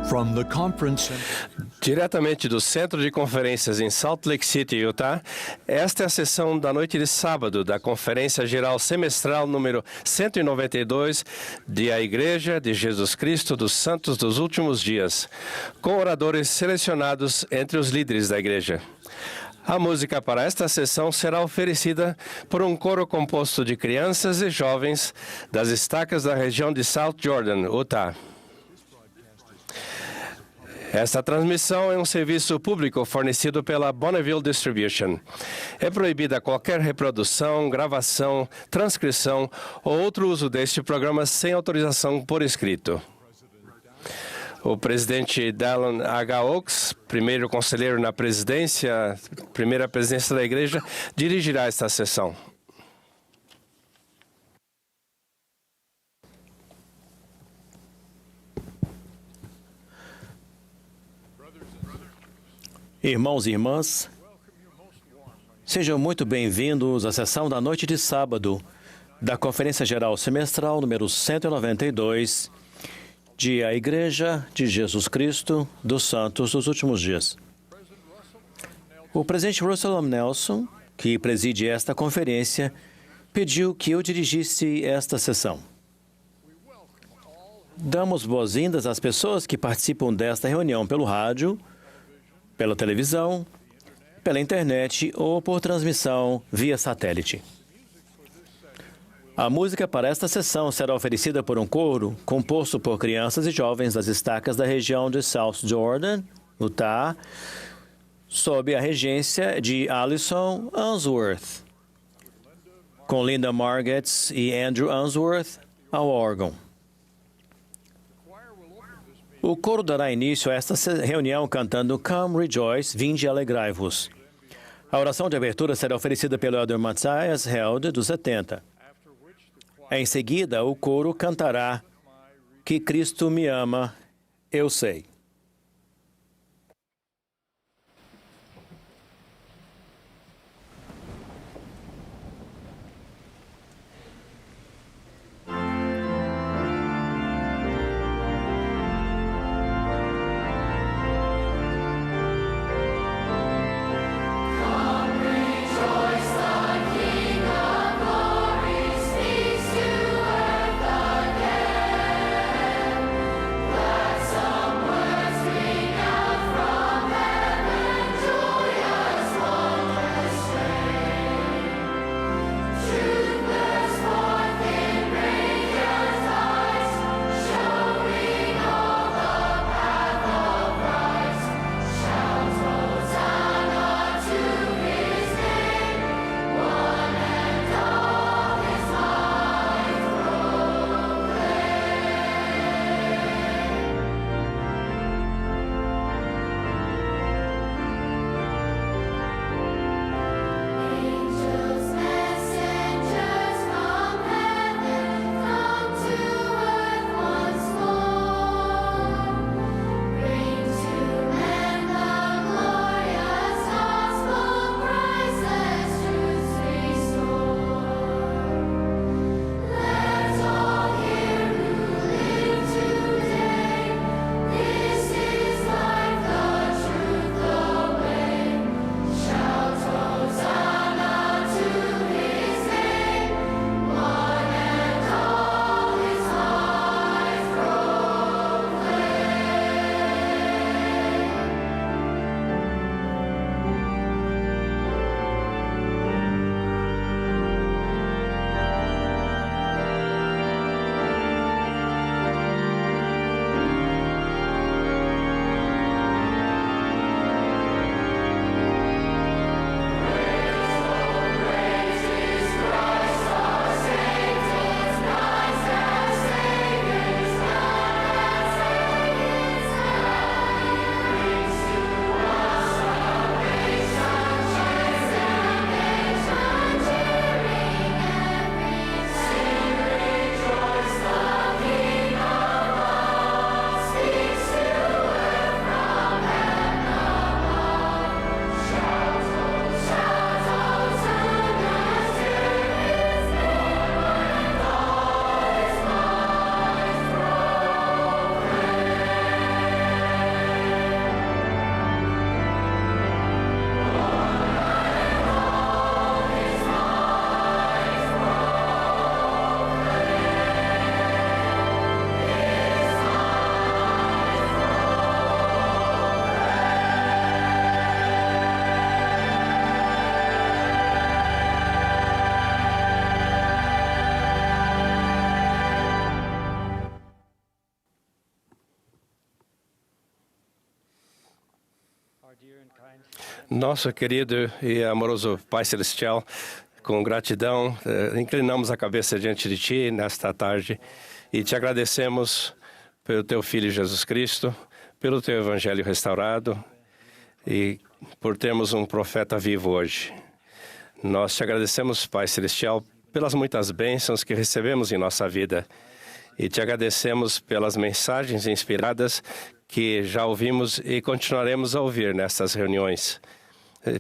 From the conference Diretamente do Centro de Conferências em Salt Lake City, Utah, esta é a sessão da noite de sábado da Conferência Geral Semestral número 192 de A Igreja de Jesus Cristo dos Santos dos Últimos Dias, com oradores selecionados entre os líderes da Igreja. A música para esta sessão será oferecida por um coro composto de crianças e jovens das estacas da região de South Jordan, Utah. Esta transmissão é um serviço público fornecido pela Bonneville Distribution. É proibida qualquer reprodução, gravação, transcrição ou outro uso deste programa sem autorização por escrito. O presidente Dallin H. Oaks, primeiro conselheiro na primeira presidência da igreja, dirigirá esta sessão. Irmãos e irmãs, sejam muito bem-vindos à sessão da noite de sábado da Conferência Geral Semestral número 192 de A Igreja de Jesus Cristo dos Santos dos Últimos Dias. O presidente Russell M. Nelson, que preside esta conferência, pediu que eu dirigisse esta sessão. Damos boas-vindas às pessoas que participam desta reunião pelo rádio, pela televisão, pela internet ou por transmissão via satélite. A música para esta sessão será oferecida por um coro composto por crianças e jovens das estacas da região de South Jordan, Utah, sob a regência de Allison Unsworth, com Linda Margetts e Andrew Unsworth ao órgão. O coro dará início a esta reunião cantando Come Rejoice, Vinde e Alegrai-vos. A oração de abertura será oferecida pelo Elder Matthias Held, dos 70. Em seguida, o coro cantará Que Cristo me ama, eu sei. Somewhere Nosso querido e amoroso Pai Celestial, com gratidão, inclinamos a cabeça diante de Ti nesta tarde e Te agradecemos pelo Teu Filho Jesus Cristo, pelo Teu Evangelho restaurado e por termos um profeta vivo hoje. Nós Te agradecemos, Pai Celestial, pelas muitas bênçãos que recebemos em nossa vida e Te agradecemos pelas mensagens inspiradas que já ouvimos e continuaremos a ouvir nessas reuniões.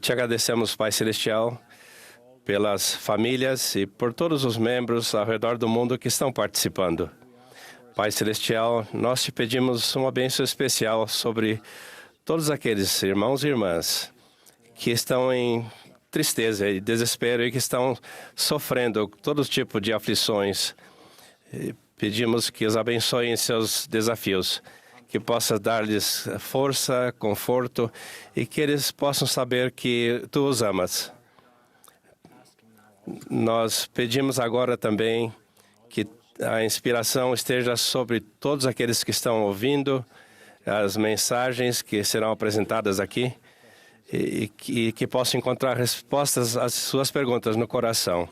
Te agradecemos, Pai Celestial, pelas famílias e por todos os membros ao redor do mundo que estão participando. Pai Celestial, nós Te pedimos uma bênção especial sobre todos aqueles irmãos e irmãs que estão em tristeza e desespero e que estão sofrendo todo tipo de aflições. Pedimos que os abençoe em seus desafios, que possa dar-lhes força, conforto e que eles possam saber que Tu os amas. Nós pedimos agora também que a inspiração esteja sobre todos aqueles que estão ouvindo as mensagens que serão apresentadas aqui e que possam encontrar respostas às suas perguntas no coração,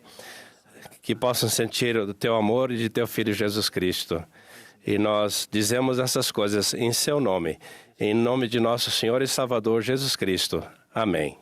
que possam sentir o Teu amor e de Teu Filho Jesus Cristo. E nós dizemos essas coisas em Seu nome, em nome de nosso Senhor e Salvador Jesus Cristo. Amém.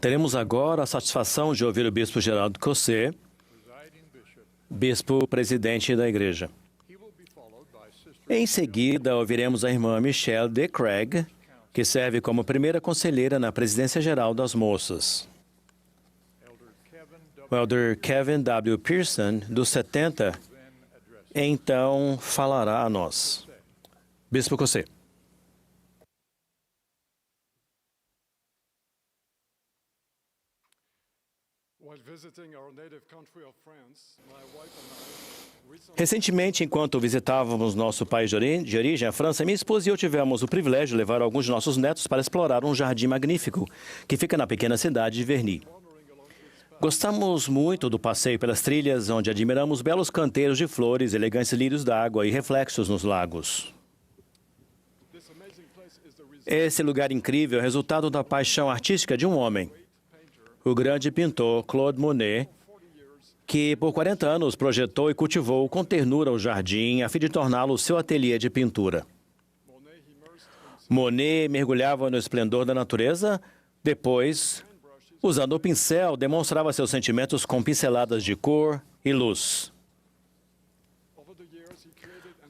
Teremos agora a satisfação de ouvir o bispo Geraldo Cossé, bispo presidente da igreja. Em seguida, ouviremos a irmã Michelle D. Craig, que serve como primeira conselheira na presidência geral das moças. O elder Kevin W. Pearson, dos 70, então falará a nós. Bispo Cossé. Recentemente, enquanto visitávamos nosso país de origem, a França, minha esposa e eu tivemos o privilégio de levar alguns de nossos netos para explorar um jardim magnífico que fica na pequena cidade de Verny. Gostamos muito do passeio pelas trilhas, onde admiramos belos canteiros de flores, elegantes lírios d'água e reflexos nos lagos. Esse lugar incrível é o resultado da paixão artística de um homem, o grande pintor Claude Monet, que por 40 anos projetou e cultivou com ternura o jardim a fim de torná-lo seu ateliê de pintura. Monet mergulhava no esplendor da natureza, depois, usando o pincel, demonstrava seus sentimentos com pinceladas de cor e luz.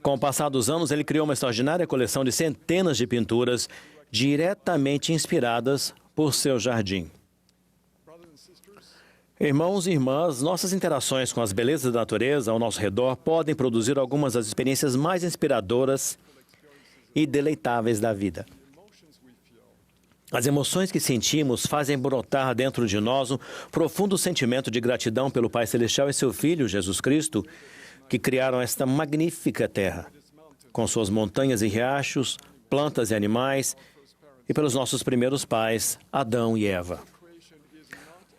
Com o passar dos anos, ele criou uma extraordinária coleção de centenas de pinturas diretamente inspiradas por seu jardim. Irmãos e irmãs, nossas interações com as belezas da natureza ao nosso redor podem produzir algumas das experiências mais inspiradoras e deleitáveis da vida. As emoções que sentimos fazem brotar dentro de nós um profundo sentimento de gratidão pelo Pai Celestial e seu Filho, Jesus Cristo, que criaram esta magnífica terra, com suas montanhas e riachos, plantas e animais, e pelos nossos primeiros pais, Adão e Eva.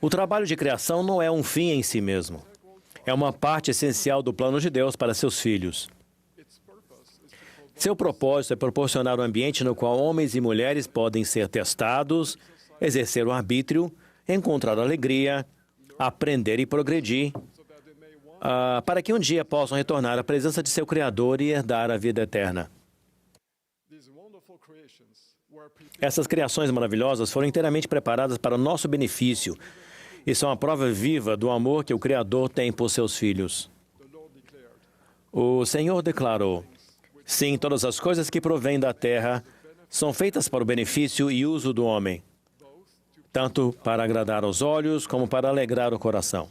O trabalho de criação não é um fim em si mesmo. É uma parte essencial do plano de Deus para seus filhos. Seu propósito é proporcionar um ambiente no qual homens e mulheres podem ser testados, exercer o arbítrio, encontrar alegria, aprender e progredir, para que um dia possam retornar à presença de seu Criador e herdar a vida eterna. Essas criações maravilhosas foram inteiramente preparadas para o nosso benefício e são a prova viva do amor que o Criador tem por seus filhos. O Senhor declarou: sim, todas as coisas que provêm da terra são feitas para o benefício e uso do homem, tanto para agradar aos olhos como para alegrar o coração.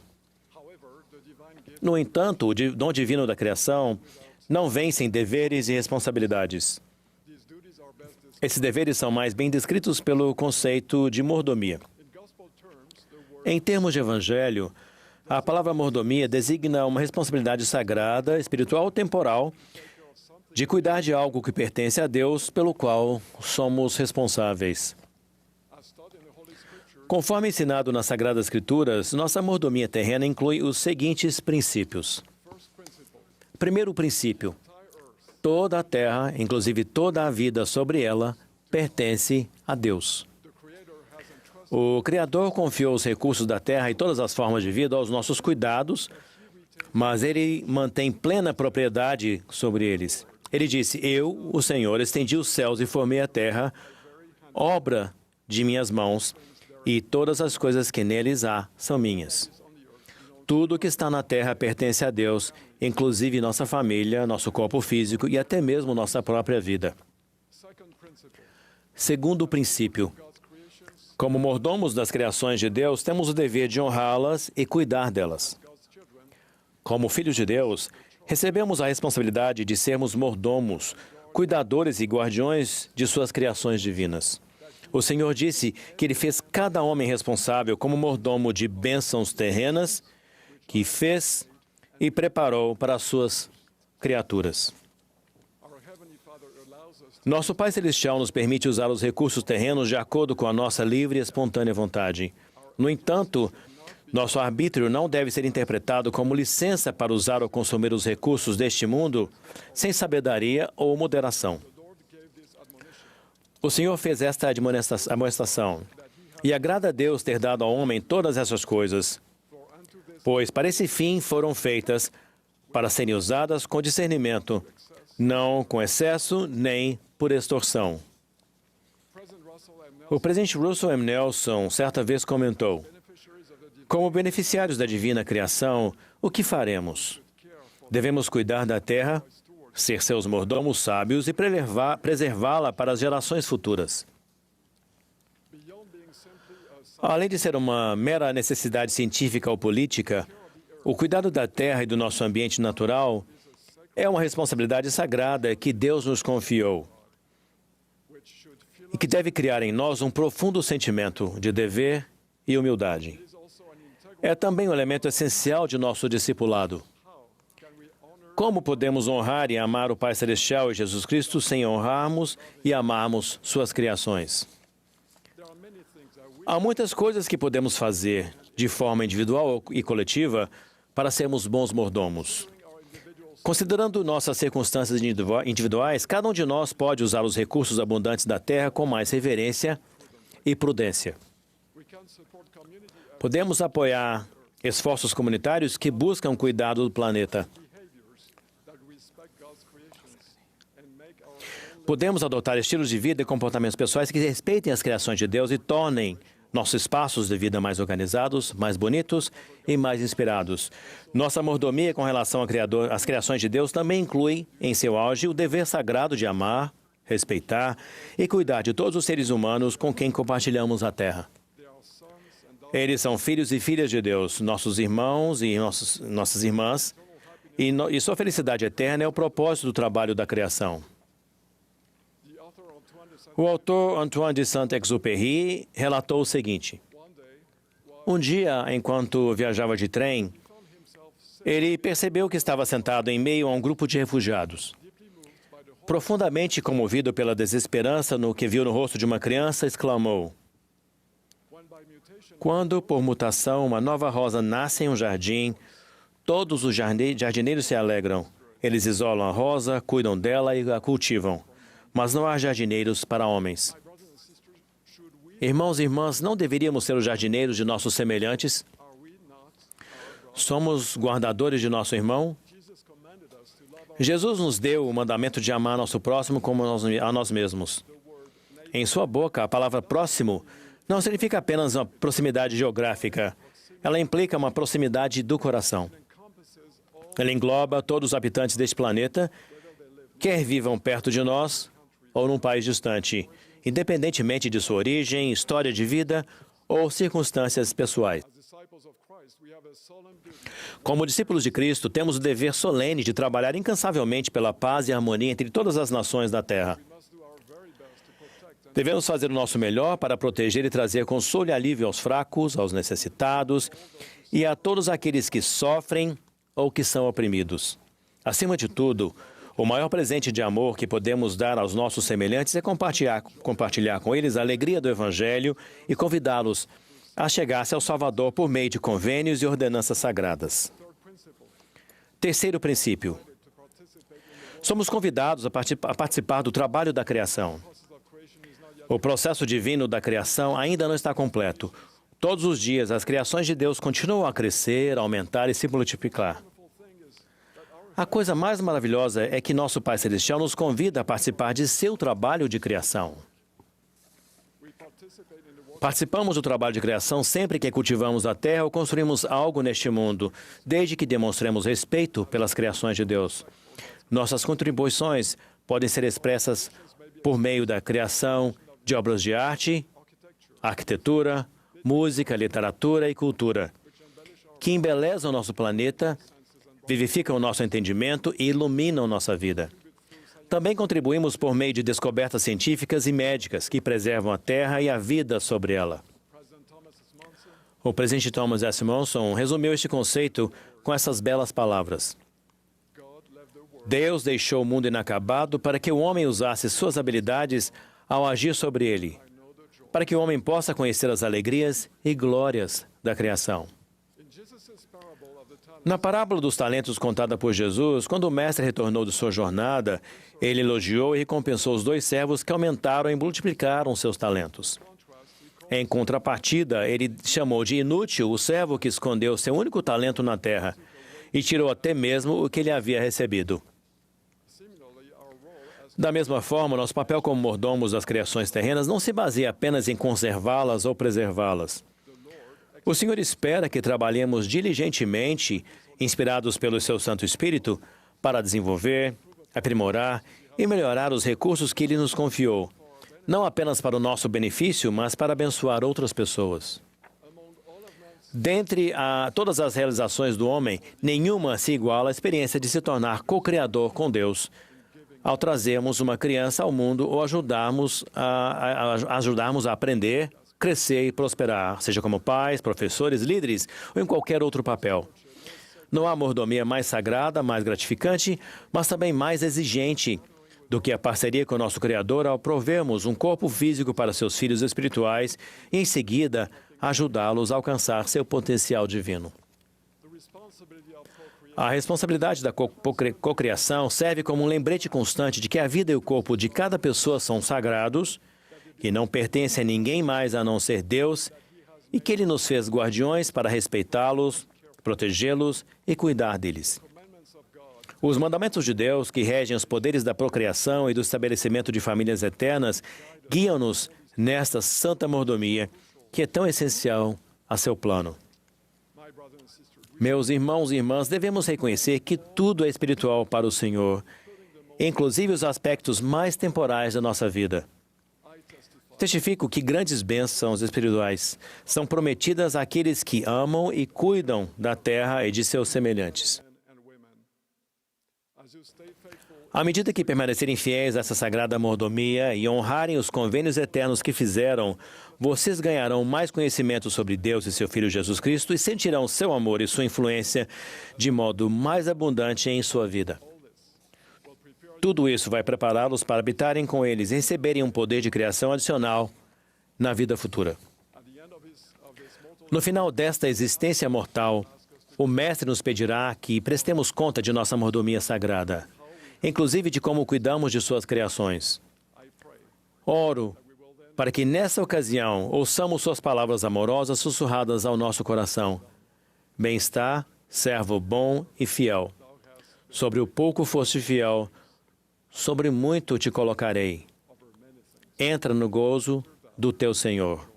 No entanto, o dom divino da criação não vem sem deveres e responsabilidades. Esses deveres são mais bem descritos pelo conceito de mordomia. Em termos de evangelho, a palavra mordomia designa uma responsabilidade sagrada, espiritual ou temporal, de cuidar de algo que pertence a Deus, pelo qual somos responsáveis. Conforme ensinado nas Sagradas Escrituras, nossa mordomia terrena inclui os seguintes princípios. Primeiro princípio: toda a terra, inclusive toda a vida sobre ela, pertence a Deus. O Criador confiou os recursos da terra e todas as formas de vida aos nossos cuidados, mas Ele mantém plena propriedade sobre eles. Ele disse: eu, o Senhor, estendi os céus e formei a terra, obra de minhas mãos, e todas as coisas que neles há são minhas. Tudo que está na terra pertence a Deus, inclusive nossa família, nosso corpo físico e até mesmo nossa própria vida. Segundo princípio: como mordomos das criações de Deus, temos o dever de honrá-las e cuidar delas. Como filhos de Deus, recebemos a responsabilidade de sermos mordomos, cuidadores e guardiões de suas criações divinas. O Senhor disse que Ele fez cada homem responsável como mordomo de bênçãos terrenas que fez e preparou para as suas criaturas. Nosso Pai Celestial nos permite usar os recursos terrenos de acordo com a nossa livre e espontânea vontade. No entanto, nosso arbítrio não deve ser interpretado como licença para usar ou consumir os recursos deste mundo sem sabedoria ou moderação. O Senhor fez esta amonestação: e agrada a Deus ter dado ao homem todas essas coisas, pois para esse fim foram feitas, para serem usadas com discernimento, não com excesso nem por extorsão. O presidente Russell M. Nelson certa vez comentou: como beneficiários da divina criação, o que faremos? Devemos cuidar da terra, ser seus mordomos sábios e preservá-la para as gerações futuras. Além de ser uma mera necessidade científica ou política, o cuidado da terra e do nosso ambiente natural é uma responsabilidade sagrada que Deus nos confiou e que deve criar em nós um profundo sentimento de dever e humildade. É também um elemento essencial de nosso discipulado. Como podemos honrar e amar o Pai Celestial e Jesus Cristo sem honrarmos e amarmos suas criações? Há muitas coisas que podemos fazer de forma individual e coletiva para sermos bons mordomos. Considerando nossas circunstâncias individuais, cada um de nós pode usar os recursos abundantes da terra com mais reverência e prudência. Podemos apoiar esforços comunitários que buscam cuidado do planeta. Podemos adotar estilos de vida e comportamentos pessoais que respeitem as criações de Deus e tornem nossos espaços de vida mais organizados, mais bonitos e mais inspirados. Nossa mordomia com relação às criações de Deus também inclui, em seu auge, o dever sagrado de amar, respeitar e cuidar de todos os seres humanos com quem compartilhamos a terra. Eles são filhos e filhas de Deus, nossos irmãos e nossas irmãs, e sua felicidade eterna é o propósito do trabalho da criação. O autor Antoine de Saint-Exupéry relatou o seguinte: um dia, enquanto viajava de trem, ele percebeu que estava sentado em meio a um grupo de refugiados. Profundamente comovido pela desesperança no que viu no rosto de uma criança, exclamou: quando, por mutação, uma nova rosa nasce em um jardim, todos os jardineiros se alegram. Eles isolam a rosa, cuidam dela e a cultivam. Mas não há jardineiros para homens. Irmãos e irmãs, não deveríamos ser os jardineiros de nossos semelhantes? Somos guardadores de nosso irmão? Jesus nos deu o mandamento de amar nosso próximo como a nós mesmos. Em sua boca, a palavra próximo não significa apenas uma proximidade geográfica. Ela implica uma proximidade do coração. Ela engloba todos os habitantes deste planeta, quer vivam perto de nós ou num país distante, independentemente de sua origem, história de vida ou circunstâncias pessoais. Como discípulos de Cristo, temos o dever solene de trabalhar incansavelmente pela paz e harmonia entre todas as nações da Terra. Devemos fazer o nosso melhor para proteger e trazer consolo e alívio aos fracos, aos necessitados e a todos aqueles que sofrem ou que são oprimidos. Acima de tudo, o maior presente de amor que podemos dar aos nossos semelhantes é compartilhar com eles a alegria do Evangelho e convidá-los a chegar-se ao Salvador por meio de convênios e ordenanças sagradas. Terceiro princípio. Somos convidados a participar do trabalho da criação. O processo divino da criação ainda não está completo. Todos os dias, as criações de Deus continuam a crescer, aumentar e se multiplicar. A coisa mais maravilhosa é que nosso Pai Celestial nos convida a participar de seu trabalho de criação. Participamos do trabalho de criação sempre que cultivamos a terra ou construímos algo neste mundo, desde que demonstremos respeito pelas criações de Deus. Nossas contribuições podem ser expressas por meio da criação de obras de arte, arquitetura, música, literatura e cultura, que embelezam nosso planeta, vivificam o nosso entendimento e iluminam nossa vida. Também contribuímos por meio de descobertas científicas e médicas que preservam a Terra e a vida sobre ela. O presidente Thomas S. Monson resumiu este conceito com essas belas palavras: Deus deixou o mundo inacabado para que o homem usasse suas habilidades ao agir sobre ele, para que o homem possa conhecer as alegrias e glórias da criação. Na parábola dos talentos contada por Jesus, quando o mestre retornou de sua jornada, ele elogiou e recompensou os 2 servos que aumentaram e multiplicaram seus talentos. Em contrapartida, ele chamou de inútil o servo que escondeu seu único talento na terra e tirou até mesmo o que ele havia recebido. Da mesma forma, nosso papel como mordomos das criações terrenas não se baseia apenas em conservá-las ou preservá-las. O Senhor espera que trabalhemos diligentemente, inspirados pelo seu Santo Espírito, para desenvolver, aprimorar e melhorar os recursos que Ele nos confiou, não apenas para o nosso benefício, mas para abençoar outras pessoas. Dentre todas as realizações do homem, nenhuma se iguala à experiência de se tornar co-criador com Deus, ao trazermos uma criança ao mundo ou ajudarmos a aprender, crescer e prosperar, seja como pais, professores, líderes ou em qualquer outro papel. Não há mordomia mais sagrada, mais gratificante, mas também mais exigente do que a parceria com o nosso Criador ao provermos um corpo físico para seus filhos espirituais e, em seguida, ajudá-los a alcançar seu potencial divino. A responsabilidade da cocriação serve como um lembrete constante de que a vida e o corpo de cada pessoa são sagrados, que não pertencem a ninguém mais a não ser Deus e que Ele nos fez guardiões para respeitá-los, protegê-los e cuidar deles. Os mandamentos de Deus, que regem os poderes da procriação e do estabelecimento de famílias eternas, guiam-nos nesta santa mordomia, que é tão essencial a seu plano. Meus irmãos e irmãs, devemos reconhecer que tudo é espiritual para o Senhor, inclusive os aspectos mais temporais da nossa vida. Testifico que grandes bênçãos espirituais são prometidas àqueles que amam e cuidam da terra e de seus semelhantes. À medida que permanecerem fiéis a essa sagrada mordomia e honrarem os convênios eternos que fizeram, vocês ganharão mais conhecimento sobre Deus e seu Filho Jesus Cristo e sentirão seu amor e sua influência de modo mais abundante em sua vida. Tudo isso vai prepará-los para habitarem com eles e receberem um poder de criação adicional na vida futura. No final desta existência mortal, o Mestre nos pedirá que prestemos conta de nossa mordomia sagrada, inclusive de como cuidamos de suas criações. Oro para que nessa ocasião ouçamos suas palavras amorosas sussurradas ao nosso coração. Bem-estar, servo bom e fiel. Sobre o pouco foste fiel, sobre muito te colocarei. Entra no gozo do teu Senhor.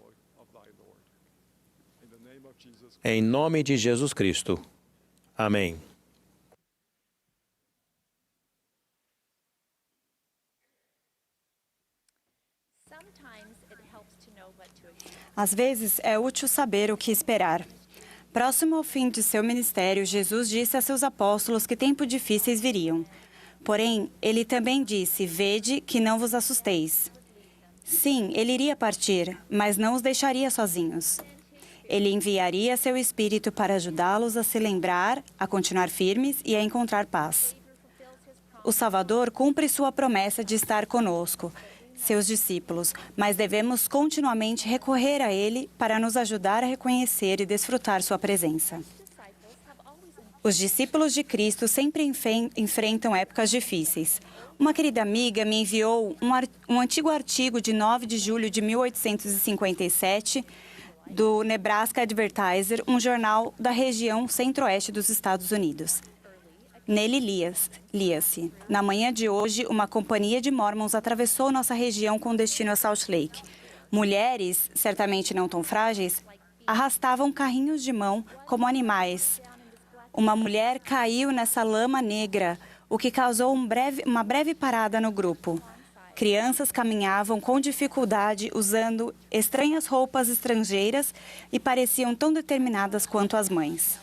Em nome de Jesus Cristo. Amém. Às vezes, é útil saber o que esperar. Próximo ao fim de seu ministério, Jesus disse a seus apóstolos que tempos difíceis viriam. Porém, ele também disse, vede que não vos assusteis. Sim, ele iria partir, mas não os deixaria sozinhos. Ele enviaria seu Espírito para ajudá-los a se lembrar, a continuar firmes e a encontrar paz. O Salvador cumpre sua promessa de estar conosco, seus discípulos, mas devemos continuamente recorrer a Ele para nos ajudar a reconhecer e desfrutar sua presença. Os discípulos de Cristo sempre enfrentam épocas difíceis. Uma querida amiga me enviou um antigo artigo de 9 de julho de 1857 do Nebraska Advertiser, um jornal da região centro-oeste dos Estados Unidos. Nele lia-se: na manhã de hoje, uma companhia de Mormons atravessou nossa região com destino a Salt Lake. Mulheres, certamente não tão frágeis, arrastavam carrinhos de mão como animais. Uma mulher caiu nessa lama negra, o que causou uma breve parada no grupo. Crianças caminhavam com dificuldade usando estranhas roupas estrangeiras e pareciam tão determinadas quanto as mães.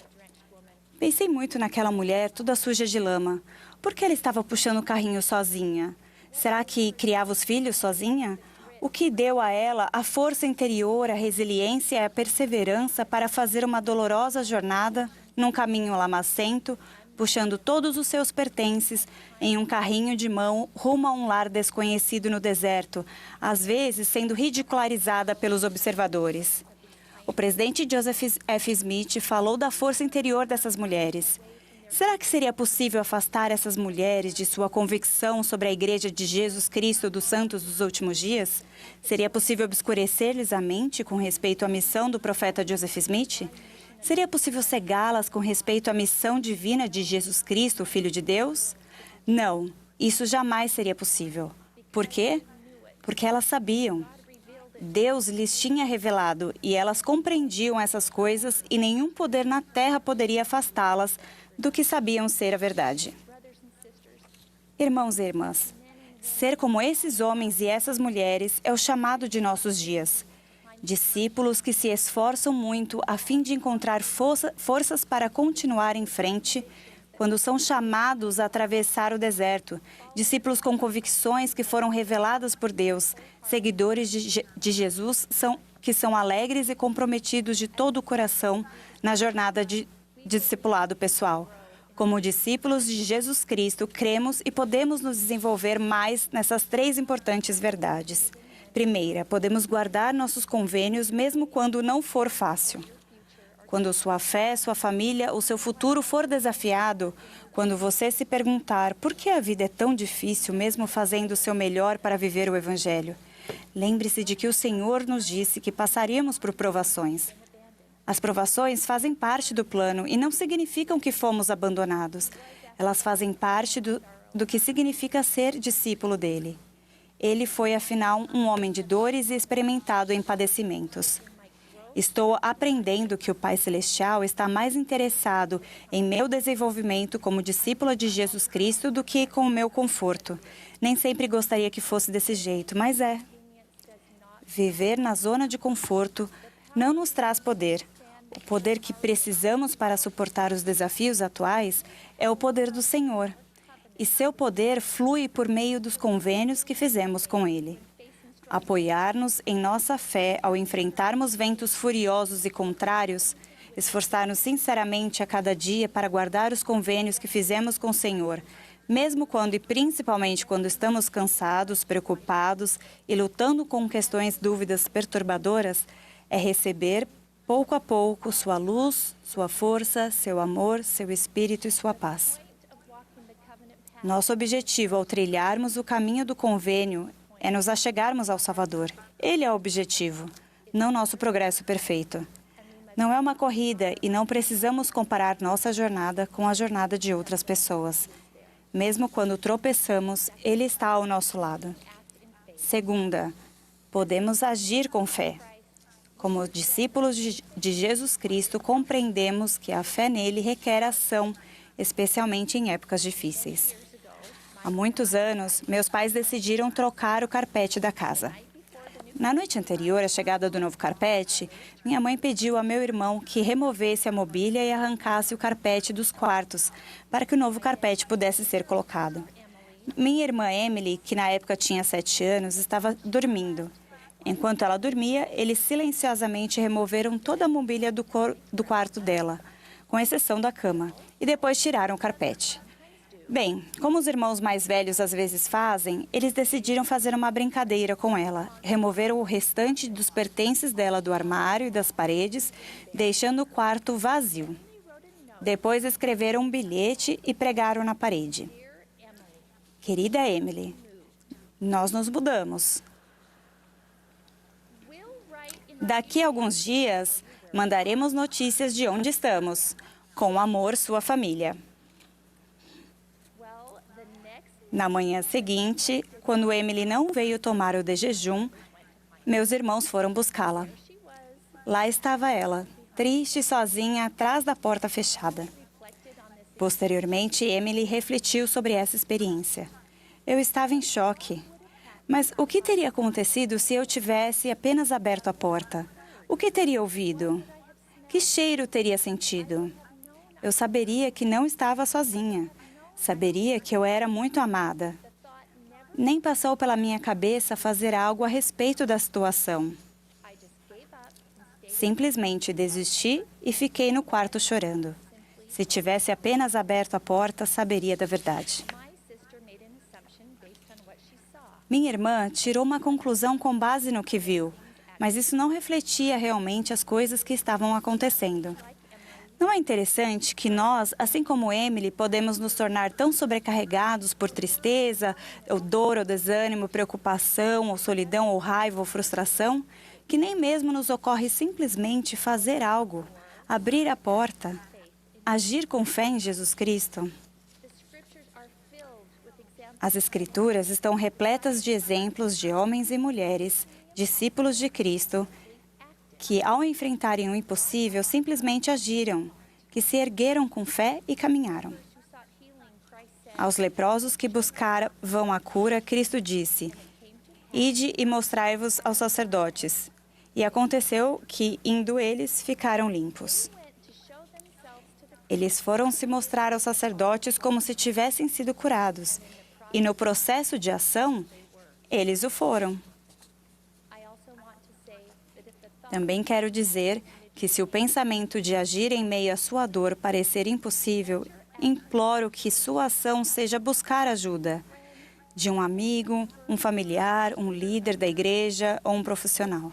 Pensei muito naquela mulher, toda suja de lama. Por que ela estava puxando o carrinho sozinha? Será que criava os filhos sozinha? O que deu a ela a força interior, a resiliência e a perseverança para fazer uma dolorosa jornada num caminho lamacento, puxando todos os seus pertences em um carrinho de mão rumo a um lar desconhecido no deserto, às vezes sendo ridicularizada pelos observadores. O presidente Joseph F. Smith falou da força interior dessas mulheres. Será que seria possível afastar essas mulheres de sua convicção sobre a Igreja de Jesus Cristo dos Santos dos Últimos Dias? Seria possível obscurecer-lhes a mente com respeito à missão do profeta Joseph Smith? Seria possível cegá-las com respeito à missão divina de Jesus Cristo, o Filho de Deus? Não, Isso jamais seria possível. Por quê? Porque elas sabiam. Deus lhes tinha revelado e elas compreendiam essas coisas e nenhum poder na terra poderia afastá-las do que sabiam ser a verdade. Irmãos e irmãs, ser como esses homens e essas mulheres é o chamado de nossos dias. Discípulos que se esforçam muito a fim de encontrar forças para continuar em frente quando são chamados a atravessar o deserto. Discípulos com convicções que foram reveladas por Deus. Seguidores de Jesus que são alegres e comprometidos de todo o coração na jornada de discipulado pessoal. Como discípulos de Jesus Cristo, cremos e podemos nos desenvolver mais nessas 3 importantes verdades. Primeira, podemos guardar nossos convênios mesmo quando não for fácil. Quando sua fé, sua família ou seu futuro for desafiado, quando você se perguntar por que a vida é tão difícil mesmo fazendo o seu melhor para viver o Evangelho, lembre-se de que o Senhor nos disse que passaríamos por provações. As provações fazem parte do plano e não significam que fomos abandonados. Elas fazem parte do que significa ser discípulo dele. Ele foi, afinal, um homem de dores e experimentado em padecimentos. Estou aprendendo que o Pai Celestial está mais interessado em meu desenvolvimento como discípula de Jesus Cristo do que com o meu conforto. Nem sempre gostaria que fosse desse jeito, mas é. Viver na zona de conforto não nos traz poder. O poder que precisamos para suportar os desafios atuais é o poder do Senhor. E seu poder flui por meio dos convênios que fizemos com Ele. Apoiar-nos em nossa fé ao enfrentarmos ventos furiosos e contrários, esforçar-nos sinceramente a cada dia para guardar os convênios que fizemos com o Senhor, mesmo quando e principalmente quando estamos cansados, preocupados e lutando com dúvidas perturbadoras, é receber pouco a pouco sua luz, sua força, seu amor, seu espírito e sua paz. Nosso objetivo ao trilharmos o caminho do convênio é nos achegarmos ao Salvador. Ele é o objetivo, não nosso progresso perfeito. Não é uma corrida e não precisamos comparar nossa jornada com a jornada de outras pessoas. Mesmo quando tropeçamos, Ele está ao nosso lado. Segunda, podemos agir com fé. Como discípulos de Jesus Cristo, compreendemos que a fé nele requer ação, especialmente em épocas difíceis. Há muitos anos, meus pais decidiram trocar o carpete da casa. Na noite anterior à chegada do novo carpete, minha mãe pediu a meu irmão que removesse a mobília e arrancasse o carpete dos quartos, para que o novo carpete pudesse ser colocado. Minha irmã Emily, que na época tinha 7 anos, estava dormindo. Enquanto ela dormia, eles silenciosamente removeram toda a mobília do quarto dela, com exceção da cama, e depois tiraram o carpete. Bem, como os irmãos mais velhos às vezes fazem, eles decidiram fazer uma brincadeira com ela. Removeram o restante dos pertences dela do armário e das paredes, deixando o quarto vazio. Depois escreveram um bilhete e pregaram na parede. Querida Emily, nós nos mudamos. Daqui a alguns dias, mandaremos notícias de onde estamos. Com amor, sua família. Na manhã seguinte, quando Emily não veio tomar o de jejum, meus irmãos foram buscá-la. Lá estava ela, triste e sozinha, atrás da porta fechada. Posteriormente, Emily refletiu sobre essa experiência. Eu estava em choque. Mas o que teria acontecido se eu tivesse apenas aberto a porta? O que teria ouvido? Que cheiro teria sentido? Eu saberia que não estava sozinha. Saberia que eu era muito amada. Nem passou pela minha cabeça fazer algo a respeito da situação. Simplesmente desisti e fiquei no quarto chorando. Se tivesse apenas aberto a porta, saberia da verdade. Minha irmã tirou uma conclusão com base no que viu, mas isso não refletia realmente as coisas que estavam acontecendo. Não é interessante que nós, assim como Emily, podemos nos tornar tão sobrecarregados por tristeza, ou dor, ou desânimo, preocupação, ou solidão, ou raiva, ou frustração, que nem mesmo nos ocorre simplesmente fazer algo, abrir a porta, agir com fé em Jesus Cristo? As Escrituras estão repletas de exemplos de homens e mulheres, discípulos de Cristo, que, ao enfrentarem o impossível, simplesmente agiram, que se ergueram com fé e caminharam. Aos leprosos que buscavam a cura, Cristo disse: Ide e mostrai-vos aos sacerdotes. E aconteceu que, indo eles, ficaram limpos. Eles foram se mostrar aos sacerdotes como se tivessem sido curados. E no processo de ação, eles o foram. Também quero dizer que se o pensamento de agir em meio à sua dor parecer impossível, imploro que sua ação seja buscar ajuda de um amigo, um familiar, um líder da igreja ou um profissional.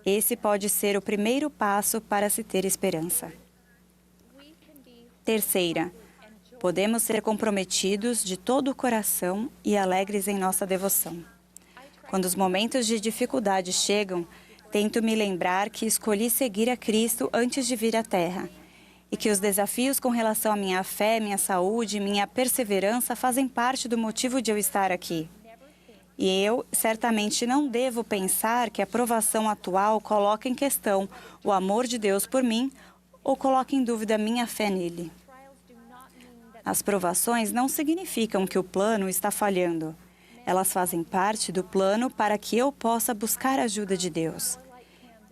Esse pode ser o primeiro passo para se ter esperança. Terceira, podemos ser comprometidos de todo o coração e alegres em nossa devoção. Quando os momentos de dificuldade chegam, tento me lembrar que escolhi seguir a Cristo antes de vir à Terra e que os desafios com relação à minha fé, minha saúde e minha perseverança fazem parte do motivo de eu estar aqui. E eu certamente não devo pensar que a provação atual coloca em questão o amor de Deus por mim ou coloca em dúvida minha fé nele. As provações não significam que o plano está falhando. Elas fazem parte do plano para que eu possa buscar a ajuda de Deus.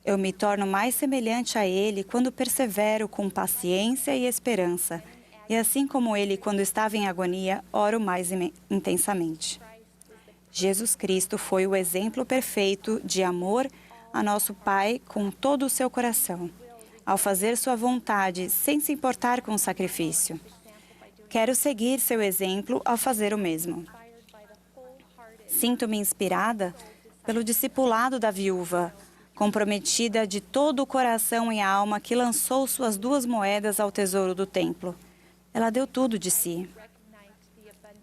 Eu me torno mais semelhante a Ele quando persevero com paciência e esperança. E assim como Ele, quando estava em agonia, oro mais intensamente. Jesus Cristo foi o exemplo perfeito de amor a nosso Pai com todo o seu coração, ao fazer sua vontade sem se importar com o sacrifício. Quero seguir seu exemplo ao fazer o mesmo. Sinto-me inspirada pelo discipulado da viúva, comprometida de todo o coração e alma, que lançou suas 2 moedas ao tesouro do templo. Ela deu tudo de si.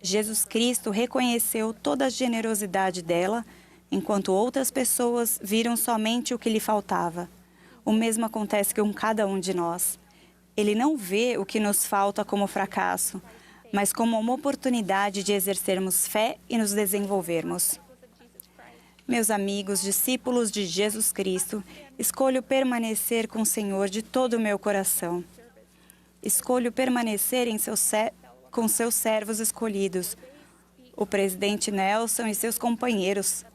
Jesus Cristo reconheceu toda a generosidade dela, enquanto outras pessoas viram somente o que lhe faltava. O mesmo acontece com cada um de nós. Ele não vê o que nos falta como fracasso, mas como uma oportunidade de exercermos fé e nos desenvolvermos. Meus amigos, discípulos de Jesus Cristo, escolho permanecer com o Senhor de todo o meu coração. Escolho permanecer com seus servos escolhidos, o presidente Nelson e seus companheiros,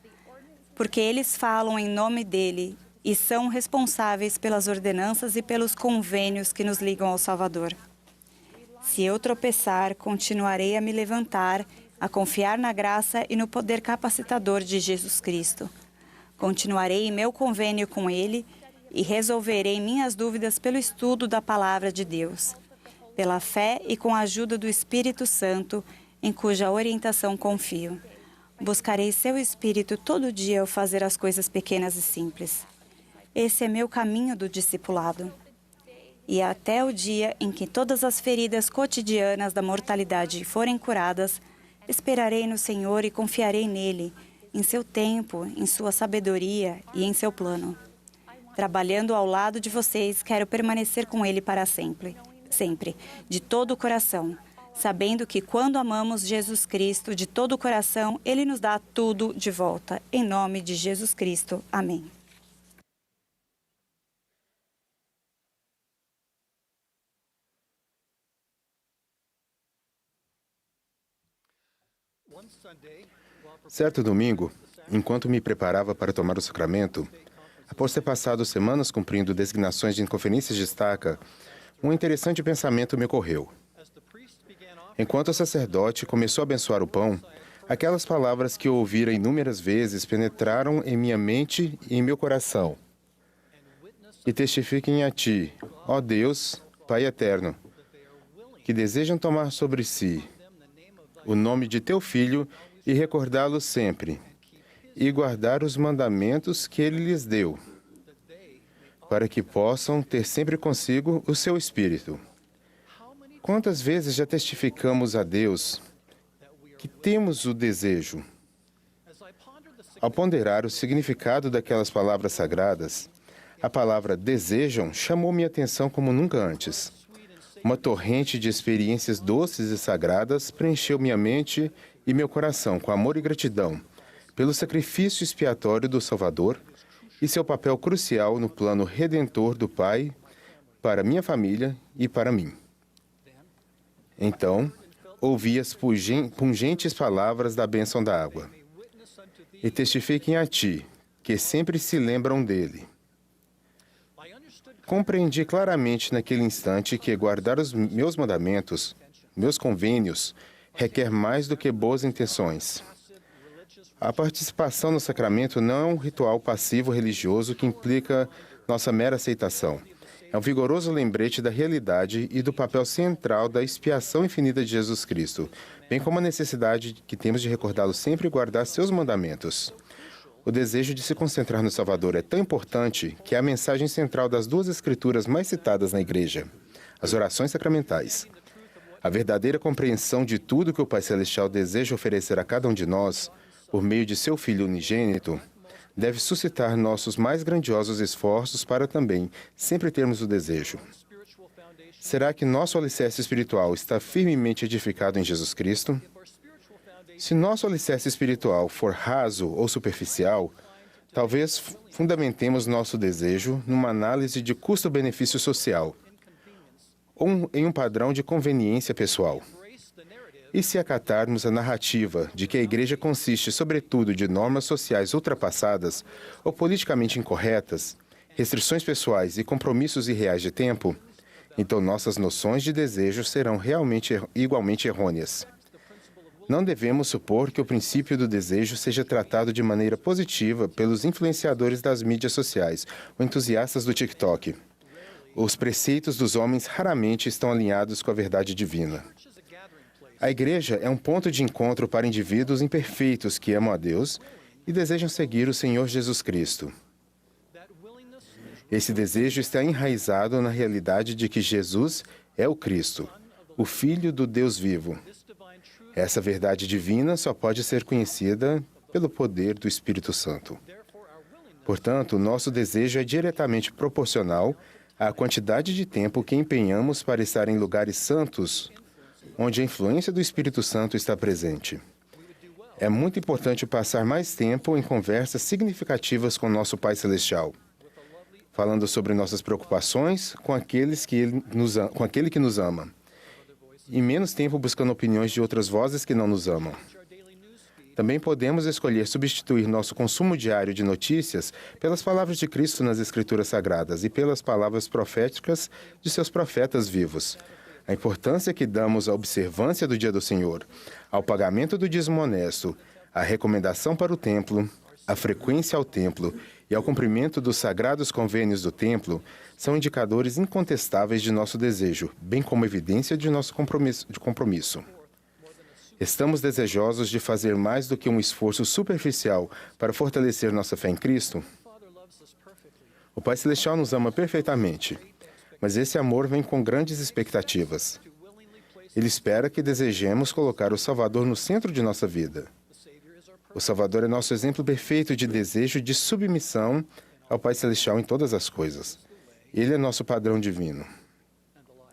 porque eles falam em nome dele e são responsáveis pelas ordenanças e pelos convênios que nos ligam ao Salvador. Se eu tropeçar, continuarei a me levantar, a confiar na graça e no poder capacitador de Jesus Cristo. Continuarei em meu convênio com Ele e resolverei minhas dúvidas pelo estudo da Palavra de Deus, pela fé e com a ajuda do Espírito Santo, em cuja orientação confio. Buscarei seu Espírito todo dia ao fazer as coisas pequenas e simples. Esse é meu caminho do discipulado. E até o dia em que todas as feridas cotidianas da mortalidade forem curadas, esperarei no Senhor e confiarei nele, em seu tempo, em sua sabedoria e em seu plano. Trabalhando ao lado de vocês, quero permanecer com ele para sempre, de todo o coração, sabendo que quando amamos Jesus Cristo de todo o coração, ele nos dá tudo de volta. Em nome de Jesus Cristo. Amém. Certo domingo, enquanto me preparava para tomar o sacramento, após ter passado semanas cumprindo designações de conferências de estaca, um interessante pensamento me ocorreu. Enquanto o sacerdote começou a abençoar o pão, aquelas palavras que eu ouvira inúmeras vezes penetraram em minha mente e em meu coração. E testifiquem a ti, ó Deus, Pai eterno, que desejam tomar sobre si o nome de teu Filho e recordá-lo sempre, e guardar os mandamentos que ele lhes deu, para que possam ter sempre consigo o seu Espírito. Quantas vezes já testificamos a Deus que temos o desejo? Ao ponderar o significado daquelas palavras sagradas, a palavra desejam chamou minha atenção como nunca antes. Uma torrente de experiências doces e sagradas preencheu minha mente e meu coração com amor e gratidão pelo sacrifício expiatório do Salvador e seu papel crucial no plano redentor do Pai para minha família e para mim. Então, ouvi as pungentes palavras da bênção da água. E testifiquem a ti, que sempre se lembram dele. Compreendi claramente naquele instante que guardar os meus mandamentos, meus convênios, requer mais do que boas intenções. A participação no sacramento não é um ritual passivo religioso que implica nossa mera aceitação. É um vigoroso lembrete da realidade e do papel central da expiação infinita de Jesus Cristo, bem como a necessidade que temos de recordá-lo sempre e guardar seus mandamentos. O desejo de se concentrar no Salvador é tão importante que é a mensagem central das duas escrituras mais citadas na Igreja, as orações sacramentais. A verdadeira compreensão de tudo que o Pai Celestial deseja oferecer a cada um de nós, por meio de seu Filho unigênito, deve suscitar nossos mais grandiosos esforços para também sempre termos o desejo. Será que nosso alicerce espiritual está firmemente edificado em Jesus Cristo? Se nosso alicerce espiritual for raso ou superficial, talvez fundamentemos nosso desejo numa análise de custo-benefício social ou em um padrão de conveniência pessoal. E se acatarmos a narrativa de que a Igreja consiste, sobretudo, de normas sociais ultrapassadas ou politicamente incorretas, restrições pessoais e compromissos irreais de tempo, então nossas noções de desejo serão igualmente errôneas. Não devemos supor que o princípio do desejo seja tratado de maneira positiva pelos influenciadores das mídias sociais ou entusiastas do TikTok. Os preceitos dos homens raramente estão alinhados com a verdade divina. A Igreja é um ponto de encontro para indivíduos imperfeitos que amam a Deus e desejam seguir o Senhor Jesus Cristo. Esse desejo está enraizado na realidade de que Jesus é o Cristo, o Filho do Deus vivo. Essa verdade divina só pode ser conhecida pelo poder do Espírito Santo. Portanto, nosso desejo é diretamente proporcional à quantidade de tempo que empenhamos para estar em lugares santos, onde a influência do Espírito Santo está presente. É muito importante passar mais tempo em conversas significativas com nosso Pai Celestial, falando sobre nossas preocupações com aquele que nos ama, e menos tempo buscando opiniões de outras vozes que não nos amam. Também podemos escolher substituir nosso consumo diário de notícias pelas palavras de Cristo nas Escrituras Sagradas e pelas palavras proféticas de seus profetas vivos. A importância que damos à observância do Dia do Senhor, ao pagamento do dízimo honesto, à recomendação para o templo, à frequência ao templo e ao cumprimento dos sagrados convênios do templo são indicadores incontestáveis de nosso desejo, bem como evidência de nosso compromisso. Estamos desejosos de fazer mais do que um esforço superficial para fortalecer nossa fé em Cristo? O Pai Celestial nos ama perfeitamente, mas esse amor vem com grandes expectativas. Ele espera que desejemos colocar o Salvador no centro de nossa vida. O Salvador é nosso exemplo perfeito de desejo de submissão ao Pai Celestial em todas as coisas. Ele é nosso padrão divino.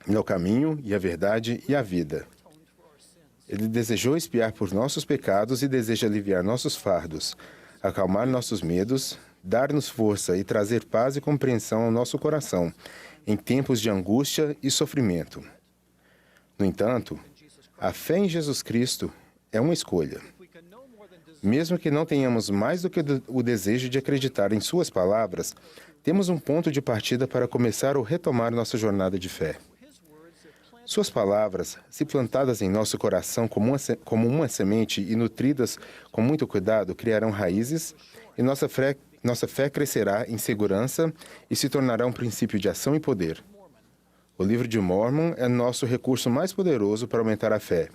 Ele é o caminho e a verdade e a vida. Ele desejou expiar por nossos pecados e deseja aliviar nossos fardos, acalmar nossos medos, dar-nos força e trazer paz e compreensão ao nosso coração em tempos de angústia e sofrimento. No entanto, a fé em Jesus Cristo é uma escolha. Mesmo que não tenhamos mais do que o desejo de acreditar em suas palavras, temos um ponto de partida para começar ou retomar nossa jornada de fé. Suas palavras, se plantadas em nosso coração como uma semente e nutridas com muito cuidado, criarão raízes e nossa fé crescerá em segurança e se tornará um princípio de ação e poder. O livro de Mormon é nosso recurso mais poderoso para aumentar a fé.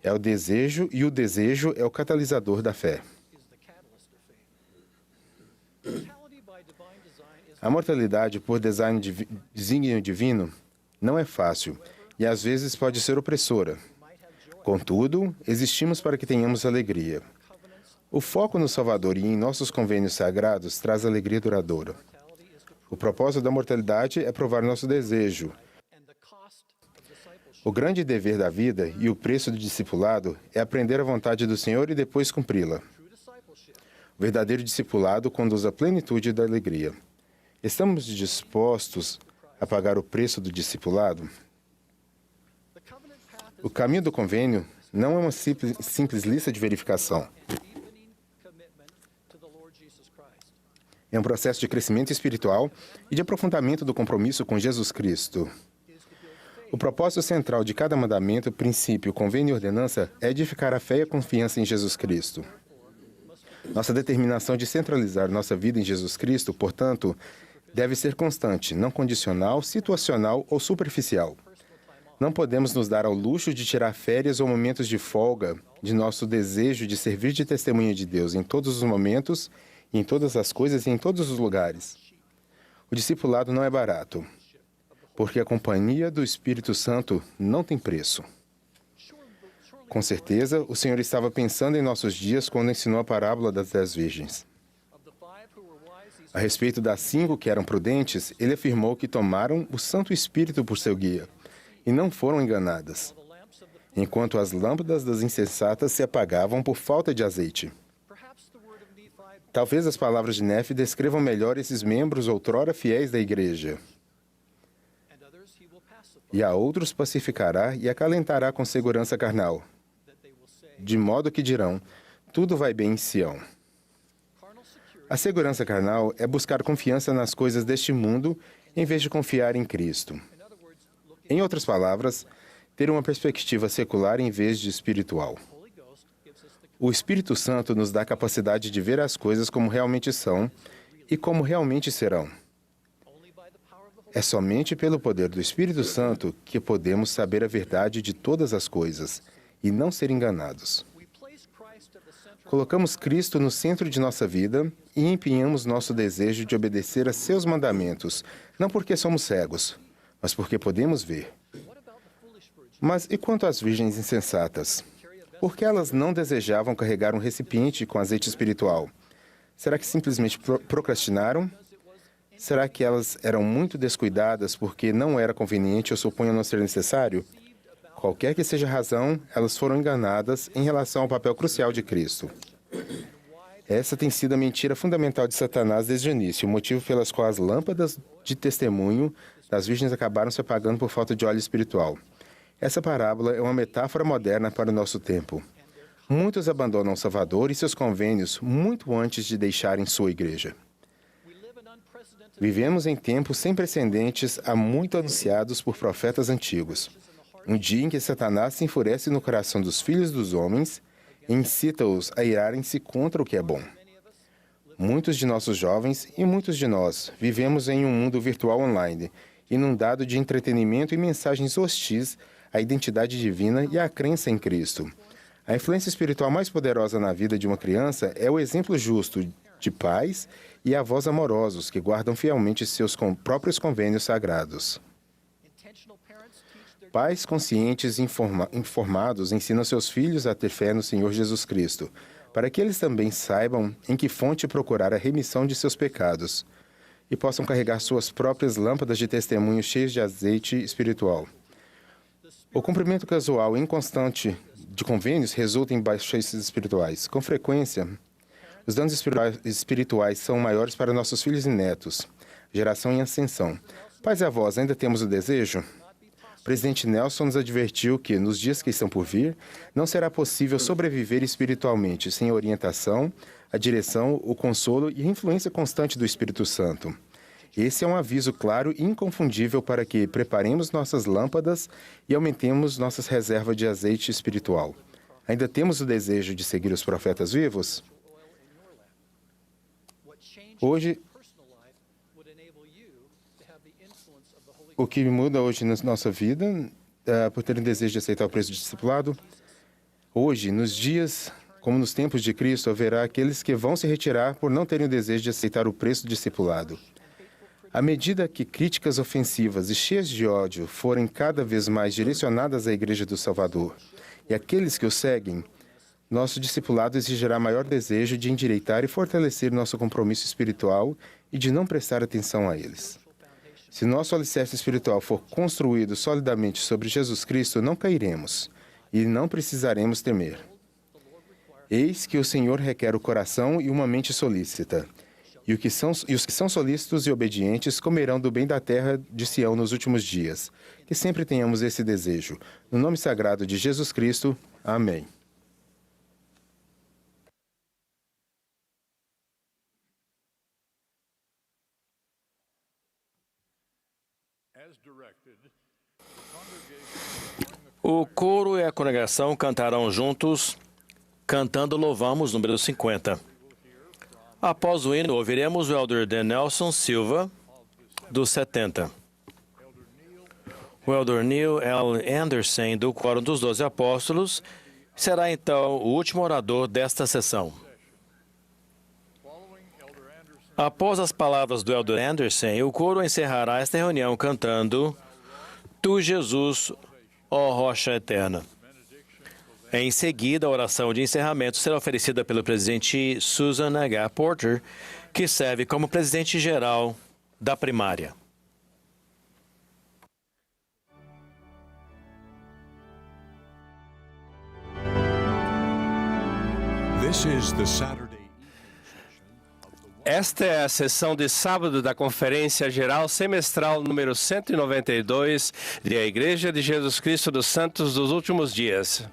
É o desejo, e o desejo é o catalisador da fé. A mortalidade por desígnio divino não é fácil e às vezes pode ser opressora. Contudo, existimos para que tenhamos alegria. O foco no Salvador e em nossos convênios sagrados traz alegria duradoura. O propósito da mortalidade é provar nosso desejo O grande dever da vida e o preço do discipulado é aprender a vontade do Senhor e depois cumpri-la. O verdadeiro discipulado conduz à plenitude da alegria. Estamos dispostos a pagar o preço do discipulado? O caminho do convênio não é uma simples lista de verificação. É um processo de crescimento espiritual e de aprofundamento do compromisso com Jesus Cristo. O propósito central de cada mandamento, princípio, convênio e ordenança é edificar a fé e a confiança em Jesus Cristo. Nossa determinação de centralizar nossa vida em Jesus Cristo, portanto, deve ser constante, não condicional, situacional ou superficial. Não podemos nos dar ao luxo de tirar férias ou momentos de folga de nosso desejo de servir de testemunha de Deus em todos os momentos, em todas as coisas e em todos os lugares. O discipulado não é barato, porque a companhia do Espírito Santo não tem preço. Com certeza, o Senhor estava pensando em nossos dias quando ensinou a parábola das 10 virgens. A respeito das 5 que eram prudentes, ele afirmou que tomaram o Santo Espírito por seu guia e não foram enganadas, enquanto as lâmpadas das insensatas se apagavam por falta de azeite. Talvez as palavras de Nefe descrevam melhor esses membros outrora fiéis da igreja. E a outros pacificará e acalentará com segurança carnal, de modo que dirão, tudo vai bem em Sião. A segurança carnal é buscar confiança nas coisas deste mundo em vez de confiar em Cristo. Em outras palavras, ter uma perspectiva secular em vez de espiritual. O Espírito Santo nos dá a capacidade de ver as coisas como realmente são e como realmente serão. É somente pelo poder do Espírito Santo que podemos saber a verdade de todas as coisas e não ser enganados. Colocamos Cristo no centro de nossa vida e empenhamos nosso desejo de obedecer a seus mandamentos, não porque somos cegos, mas porque podemos ver. Mas e quanto às virgens insensatas? Por que elas não desejavam carregar um recipiente com azeite espiritual? Será que simplesmente procrastinaram? Será que elas eram muito descuidadas porque não era conveniente ou supunham não ser necessário? Qualquer que seja a razão, elas foram enganadas em relação ao papel crucial de Cristo. Essa tem sido a mentira fundamental de Satanás desde o início, o motivo pelas quais as lâmpadas de testemunho das virgens acabaram se apagando por falta de óleo espiritual. Essa parábola é uma metáfora moderna para o nosso tempo. Muitos abandonam o Salvador e seus convênios muito antes de deixarem sua igreja. Vivemos em tempos sem precedentes há muito anunciados por profetas antigos. Um dia em que Satanás se enfurece no coração dos filhos dos homens e incita-os a irarem-se contra o que é bom. Muitos de nossos jovens e muitos de nós vivemos em um mundo virtual online, inundado de entretenimento e mensagens hostis à identidade divina e à crença em Cristo. A influência espiritual mais poderosa na vida de uma criança é o exemplo justo de pais e avós amorosos que guardam fielmente seus próprios convênios sagrados. Pais conscientes e informados ensinam seus filhos a ter fé no Senhor Jesus Cristo, para que eles também saibam em que fonte procurar a remissão de seus pecados e possam carregar suas próprias lâmpadas de testemunho cheias de azeite espiritual. O cumprimento casual e inconstante de convênios resulta em baixezas espirituais. Com frequência, os danos espirituais são maiores para nossos filhos e netos, geração em ascensão. Pais e avós, ainda temos o desejo? O presidente Nelson nos advertiu que, nos dias que estão por vir, não será possível sobreviver espiritualmente sem a orientação, a direção, o consolo e a influência constante do Espírito Santo. Esse é um aviso claro e inconfundível para que preparemos nossas lâmpadas e aumentemos nossas reservas de azeite espiritual. Ainda temos o desejo de seguir os profetas vivos? Hoje, o que muda hoje na nossa vida, por ter um desejo de aceitar o preço de discipulado, hoje, nos dias como nos tempos de Cristo, haverá aqueles que vão se retirar por não terem o desejo de aceitar o preço do discipulado. À medida que críticas ofensivas e cheias de ódio forem cada vez mais direcionadas à Igreja do Salvador e àqueles que o seguem, nosso discipulado exigirá maior desejo de endireitar e fortalecer nosso compromisso espiritual e de não prestar atenção a eles. Se nosso alicerce espiritual for construído solidamente sobre Jesus Cristo, não cairemos e não precisaremos temer. Eis que o Senhor requer o coração e uma mente solícita. E os que são solícitos e obedientes comerão do bem da terra de Sião nos últimos dias. Que sempre tenhamos esse desejo. No nome sagrado de Jesus Cristo. Amém. O coro e a congregação cantarão juntos, cantando Louvamos, número 50. Após o hino, ouviremos o elder D. Nelson Silva, dos 70. O elder Neil L. Anderson, do Quórum dos 12 Apóstolos, será então o último orador desta sessão. Após as palavras do elder Anderson, o coro encerrará esta reunião cantando Tu, Jesus, ó Rocha Eterna. Em seguida, a oração de encerramento será oferecida pelo presidente Susan H. Porter, que serve como presidente-geral da primária. Esta é a sessão de sábado da Conferência Geral Semestral número 192 da Igreja de Jesus Cristo dos Santos dos Últimos Dias.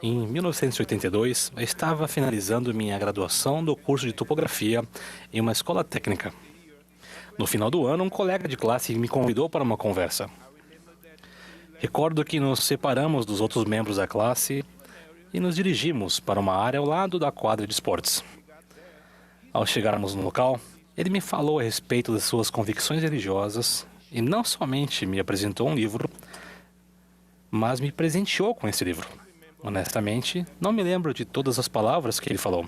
Em 1982, eu estava finalizando minha graduação do curso de topografia em uma escola técnica. No final do ano, um colega de classe me convidou para uma conversa. Recordo que nos separamos dos outros membros da classe e nos dirigimos para uma área ao lado da quadra de esportes. Ao chegarmos no local, ele me falou a respeito das suas convicções religiosas e não somente me apresentou um livro, mas me presenteou com esse livro. Honestamente, não me lembro de todas as palavras que ele falou,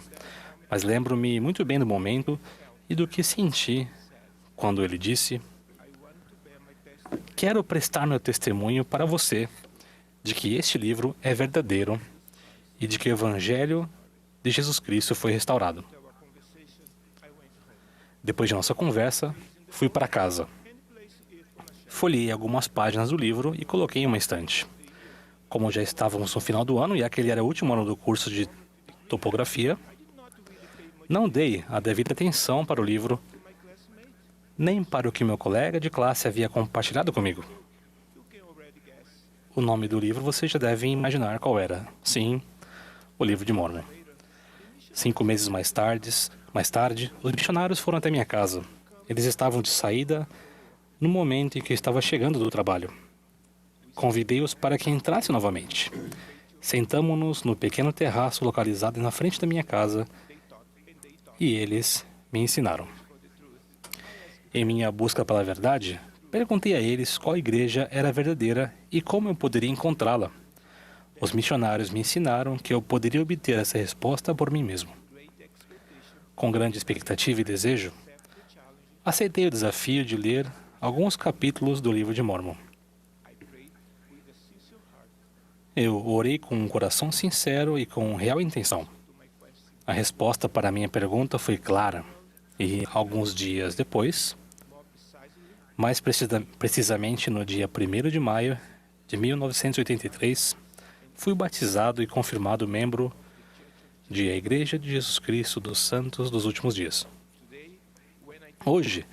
mas lembro-me muito bem do momento e do que senti quando ele disse: quero prestar meu testemunho para você de que este livro é verdadeiro e de que o Evangelho de Jesus Cristo foi restaurado. Depois de nossa conversa, fui para casa. Folhei algumas páginas do livro e coloquei em uma estante. Como já estávamos no final do ano e aquele era o último ano do curso de topografia, não dei a devida atenção para o livro, nem para o que meu colega de classe havia compartilhado comigo. O nome do livro você já deve imaginar qual era. Sim, o Livro de Mórmon. 5 meses mais tarde, os missionários foram até minha casa. Eles estavam de saída no momento em que eu estava chegando do trabalho. Convidei-os para que entrassem novamente. Sentamo-nos no pequeno terraço localizado na frente da minha casa e eles me ensinaram. Em minha busca pela verdade, perguntei a eles qual igreja era verdadeira e como eu poderia encontrá-la. Os missionários me ensinaram que eu poderia obter essa resposta por mim mesmo. Com grande expectativa e desejo, aceitei o desafio de ler alguns capítulos do Livro de Mórmon. Eu orei com um coração sincero e com real intenção. A resposta para a minha pergunta foi clara e, alguns dias depois, mais precisamente no dia 1º de maio de 1983, fui batizado e confirmado membro da Igreja de Jesus Cristo dos Santos dos Últimos Dias. Hoje,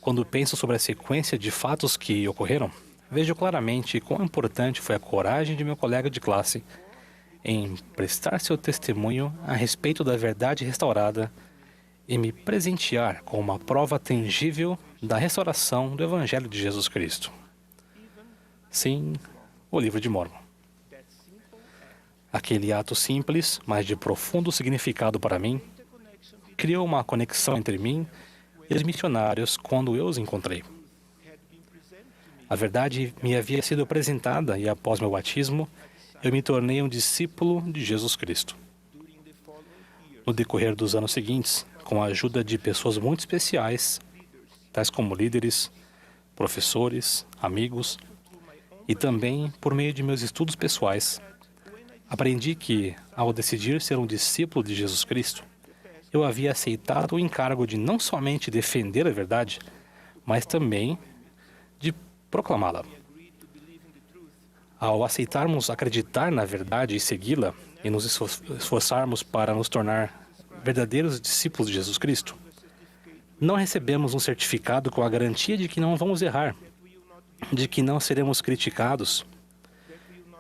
quando penso sobre a sequência de fatos que ocorreram, vejo claramente quão importante foi a coragem de meu colega de classe em prestar seu testemunho a respeito da verdade restaurada e me presentear com uma prova tangível da restauração do Evangelho de Jesus Cristo. Sim, o Livro de Mórmon. Aquele ato simples, mas de profundo significado para mim, criou uma conexão entre mim e os missionários quando eu os encontrei. A verdade me havia sido apresentada e, após meu batismo, eu me tornei um discípulo de Jesus Cristo. No decorrer dos anos seguintes, com a ajuda de pessoas muito especiais, tais como líderes, professores, amigos, e também por meio de meus estudos pessoais, aprendi que, ao decidir ser um discípulo de Jesus Cristo, eu havia aceitado o encargo de não somente defender a verdade, mas também de proclamá-la. Ao aceitarmos acreditar na verdade e segui-la, e nos esforçarmos para nos tornar verdadeiros discípulos de Jesus Cristo, não recebemos um certificado com a garantia de que não vamos errar, de que não seremos criticados,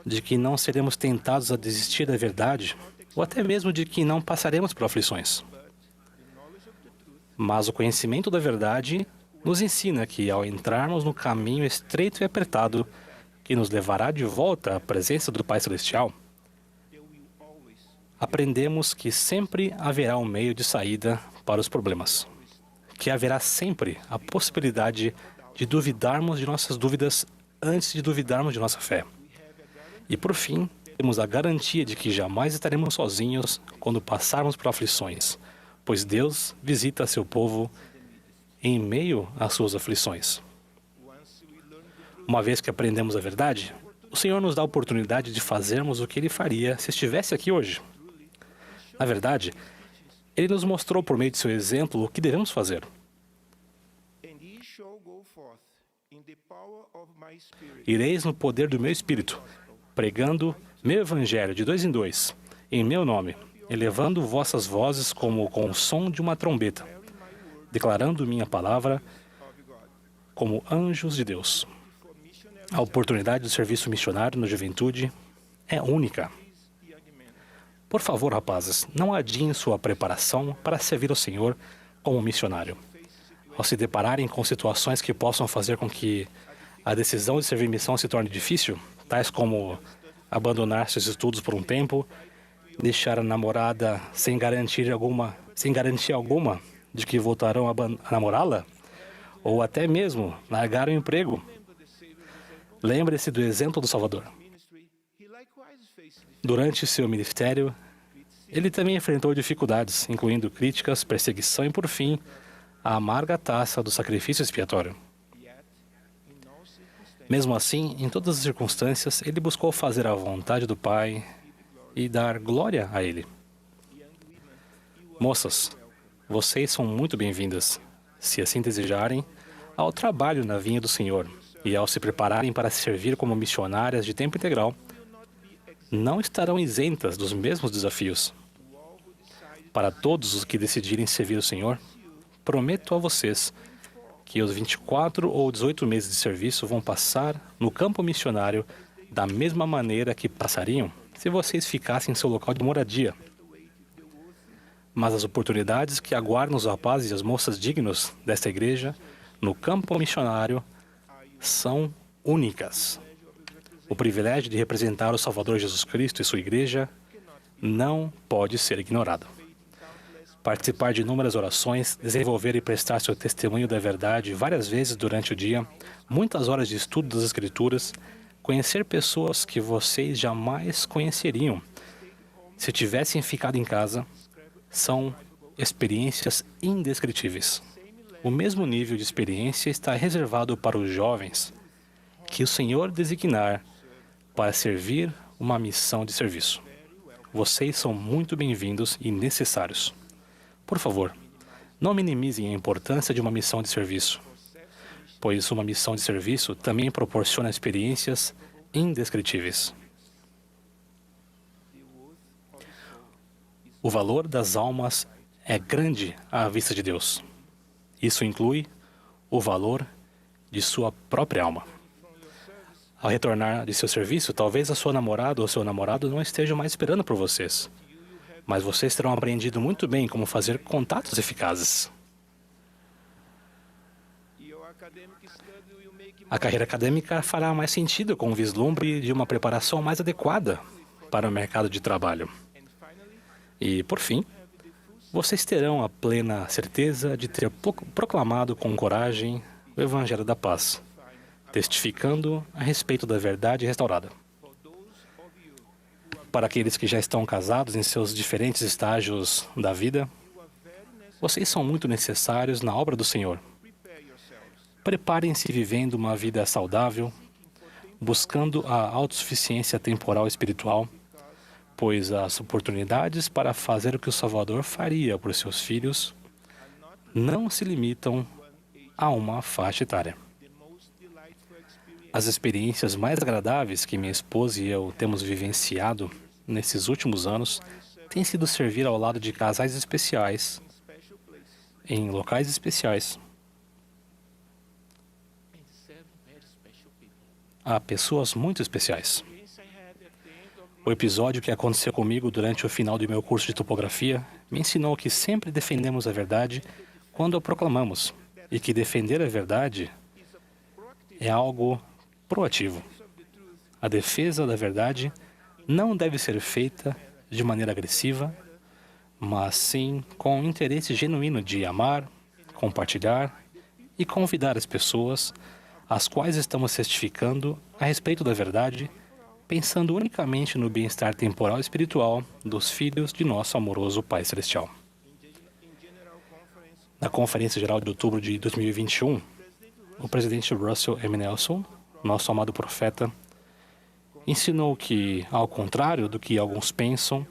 de que não seremos tentados a desistir da verdade, ou até mesmo de que não passaremos por aflições. Mas o conhecimento da verdade nos ensina que, ao entrarmos no caminho estreito e apertado que nos levará de volta à presença do Pai Celestial, aprendemos que sempre haverá um meio de saída para os problemas, que haverá sempre a possibilidade de duvidarmos de nossas dúvidas antes de duvidarmos de nossa fé. E, por fim, temos a garantia de que jamais estaremos sozinhos quando passarmos por aflições, pois Deus visita seu povo em meio às suas aflições. Uma vez que aprendemos a verdade, o Senhor nos dá a oportunidade de fazermos o que Ele faria se estivesse aqui hoje. Na verdade, Ele nos mostrou por meio de seu exemplo o que devemos fazer. Ireis no poder do meu Espírito, pregando meu Evangelho de 2 em 2, em meu nome, elevando vossas vozes como com o som de uma trombeta, declarando minha palavra como anjos de Deus. A oportunidade do serviço missionário na juventude é única. Por favor, rapazes, não adiem sua preparação para servir ao Senhor como missionário. Ao se depararem com situações que possam fazer com que a decisão de servir missão se torne difícil, tais como abandonar seus estudos por um tempo, deixar a namorada sem garantia alguma de que voltarão a namorá-la, ou até mesmo largar o emprego. Lembre-se do exemplo do Salvador. Durante seu ministério, ele também enfrentou dificuldades, incluindo críticas, perseguição e, por fim, a amarga taça do sacrifício expiatório. Mesmo assim, em todas as circunstâncias, ele buscou fazer a vontade do Pai e dar glória a Ele. Moças, vocês são muito bem-vindas, se assim desejarem, ao trabalho na vinha do Senhor e ao se prepararem para servir como missionárias de tempo integral, não estarão isentas dos mesmos desafios. Para todos os que decidirem servir o Senhor, prometo a vocês que os 24 ou 18 meses de serviço vão passar no campo missionário da mesma maneira que passariam se vocês ficassem em seu local de moradia. Mas as oportunidades que aguardam os rapazes e as moças dignos desta igreja no campo missionário são únicas. O privilégio de representar o Salvador Jesus Cristo e sua igreja não pode ser ignorado. Participar de inúmeras orações, desenvolver e prestar seu testemunho da verdade várias vezes durante o dia, muitas horas de estudo das Escrituras, conhecer pessoas que vocês jamais conheceriam se tivessem ficado em casa, são experiências indescritíveis. O mesmo nível de experiência está reservado para os jovens que o Senhor designar para servir uma missão de serviço. Vocês são muito bem-vindos e necessários. Por favor, não minimizem a importância de uma missão de serviço, pois uma missão de serviço também proporciona experiências indescritíveis. O valor das almas é grande à vista de Deus. Isso inclui o valor de sua própria alma. Ao retornar de seu serviço, talvez a sua namorada ou seu namorado não estejam mais esperando por vocês. Mas vocês terão aprendido muito bem como fazer contatos eficazes. A carreira acadêmica fará mais sentido com o vislumbre de uma preparação mais adequada para o mercado de trabalho. E, por fim, vocês terão a plena certeza de ter proclamado com coragem o Evangelho da Paz, testificando a respeito da verdade restaurada. Para aqueles que já estão casados em seus diferentes estágios da vida, vocês são muito necessários na obra do Senhor. Preparem-se vivendo uma vida saudável, buscando a autossuficiência temporal e espiritual, pois as oportunidades para fazer o que o Salvador faria por seus filhos não se limitam a uma faixa etária. As experiências mais agradáveis que minha esposa e eu temos vivenciado nesses últimos anos têm sido servir ao lado de casais especiais, em locais especiais, a pessoas muito especiais. O episódio que aconteceu comigo durante o final do meu curso de topografia me ensinou que sempre defendemos a verdade quando a proclamamos e que defender a verdade é algo proativo. A defesa da verdade não deve ser feita de maneira agressiva, mas sim com interesse genuíno de amar, compartilhar e convidar as pessoas às quais estamos testificando a respeito da verdade, pensando unicamente no bem-estar temporal e espiritual dos filhos de nosso amoroso Pai Celestial. Na Conferência Geral de outubro de 2021, o presidente Russell M. Nelson, nosso amado profeta, ensinou que, ao contrário do que alguns pensam,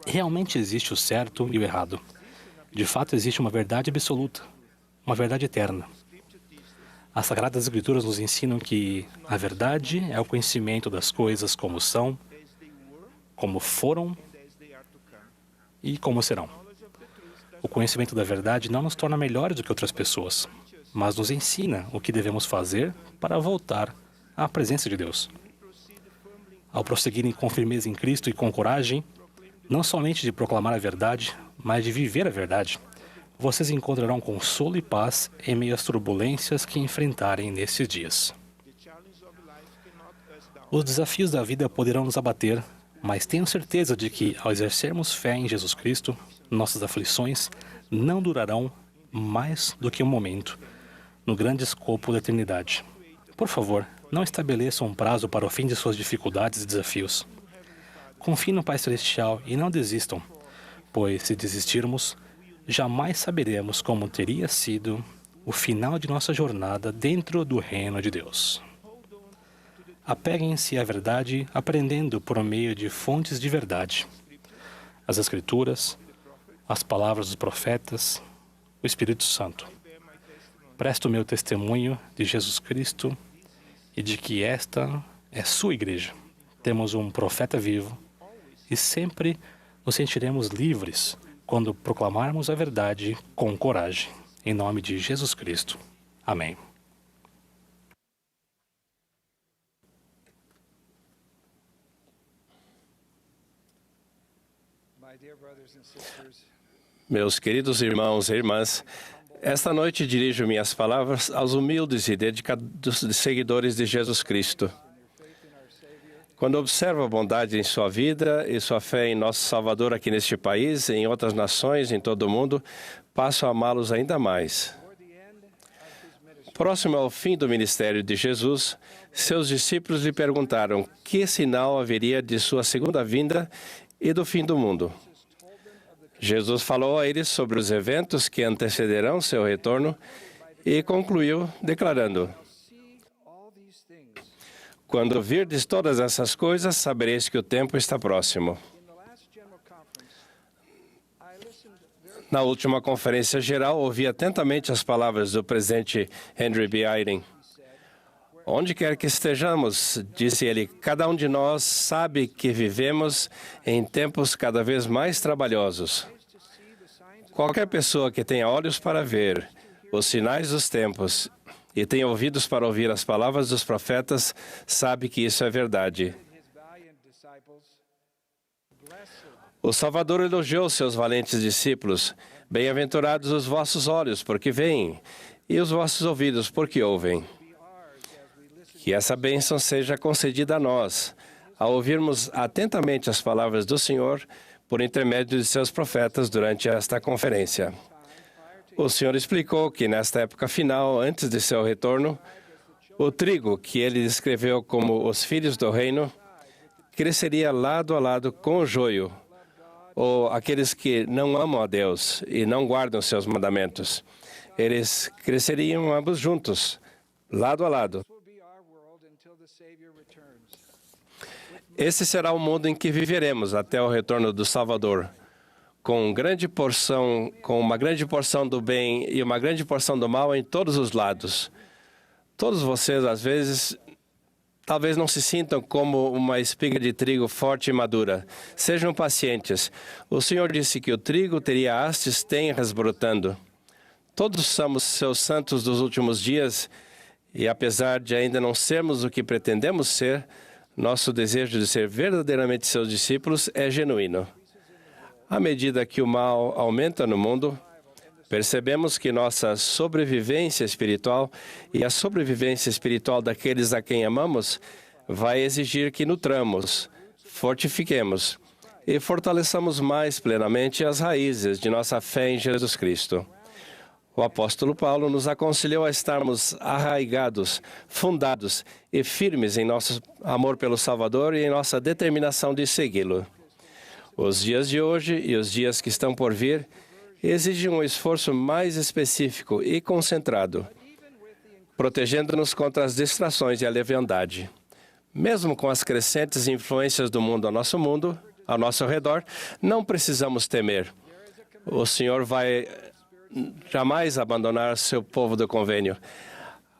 realmente existe o certo e o errado. De fato, existe uma verdade absoluta, uma verdade eterna. As Sagradas Escrituras nos ensinam que a verdade é o conhecimento das coisas como são, como foram e como serão. O conhecimento da verdade não nos torna melhores do que outras pessoas, mas nos ensina o que devemos fazer para voltar à presença de Deus. Ao prosseguirem com firmeza em Cristo e com coragem, não somente de proclamar a verdade, mas de viver a verdade, vocês encontrarão consolo e paz em meio às turbulências que enfrentarem nesses dias. Os desafios da vida poderão nos abater, mas tenho certeza de que, ao exercermos fé em Jesus Cristo, nossas aflições não durarão mais do que um momento, no grande escopo da eternidade. Por favor, não estabeleçam um prazo para o fim de suas dificuldades e desafios. Confiem no Pai Celestial e não desistam, pois, se desistirmos, jamais saberemos como teria sido o o final de nossa jornada dentro do reino de Deus. Apeguem-se à verdade, aprendendo por meio de fontes de verdade. As Escrituras, as palavras dos profetas, o Espírito Santo. Presto meu testemunho de Jesus Cristo e de que esta é sua igreja. Temos um profeta vivo e sempre nos sentiremos livres quando proclamarmos a verdade com coragem. Em nome de Jesus Cristo. Amém. Meus queridos irmãos e irmãs, esta noite dirijo minhas palavras aos humildes e dedicados seguidores de Jesus Cristo. Quando observo a bondade em sua vida e sua fé em nosso Salvador aqui neste país, em outras nações, em todo o mundo, passo a amá-los ainda mais. Próximo ao fim do ministério de Jesus, seus discípulos lhe perguntaram que sinal haveria de sua segunda vinda e do fim do mundo. Jesus falou a eles sobre os eventos que antecederão seu retorno e concluiu declarando: quando virdes todas essas coisas, sabereis que o tempo está próximo. Na última conferência geral, ouvi atentamente as palavras do presidente Henry B. Eyring. Onde quer que estejamos, disse ele, cada um de nós sabe que vivemos em tempos cada vez mais trabalhosos. Qualquer pessoa que tenha olhos para ver os sinais dos tempos e tenha ouvidos para ouvir as palavras dos profetas, sabe que isso é verdade. O Salvador elogiou seus valentes discípulos. Bem-aventurados os vossos olhos, porque veem, e os vossos ouvidos, porque ouvem. Que essa bênção seja concedida a nós, ao ouvirmos atentamente as palavras do Senhor por intermédio de seus profetas durante esta conferência. O Senhor explicou que nesta época final, antes de seu retorno, o trigo, que ele descreveu como os filhos do reino, cresceria lado a lado com o joio, ou aqueles que não amam a Deus e não guardam seus mandamentos. Eles cresceriam ambos juntos, lado a lado. Esse será o mundo em que viveremos até o retorno do Salvador, com uma grande porção do bem e uma grande porção do mal em todos os lados. Todos vocês, às vezes, talvez não se sintam como uma espiga de trigo forte e madura. Sejam pacientes. O Senhor disse que o trigo teria hastes tenras brotando. Todos somos seus santos dos últimos dias e, apesar de ainda não sermos o que pretendemos ser, nosso desejo de ser verdadeiramente seus discípulos é genuíno. À medida que o mal aumenta no mundo, percebemos que nossa sobrevivência espiritual e a sobrevivência espiritual daqueles a quem amamos vai exigir que nutramos, fortifiquemos e fortaleçamos mais plenamente as raízes de nossa fé em Jesus Cristo. O apóstolo Paulo nos aconselhou a estarmos arraigados, fundados e firmes em nosso amor pelo Salvador e em nossa determinação de segui-lo. Os dias de hoje e os dias que estão por vir exigem um esforço mais específico e concentrado, protegendo-nos contra as distrações e a leviandade. Mesmo com as crescentes influências do mundo ao nosso redor, não precisamos temer. O Senhor vai jamais abandonar seu povo do convênio.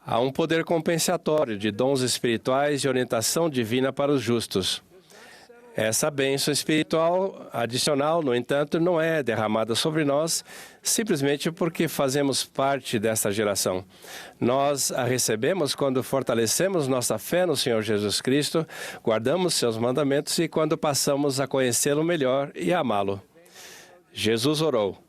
Há um poder compensatório de dons espirituais e orientação divina para os justos. Essa bênção espiritual adicional, no entanto, não é derramada sobre nós simplesmente porque fazemos parte desta geração. Nós a recebemos quando fortalecemos nossa fé no Senhor Jesus Cristo, guardamos seus mandamentos e quando passamos a conhecê-lo melhor e a amá-lo. Jesus orou: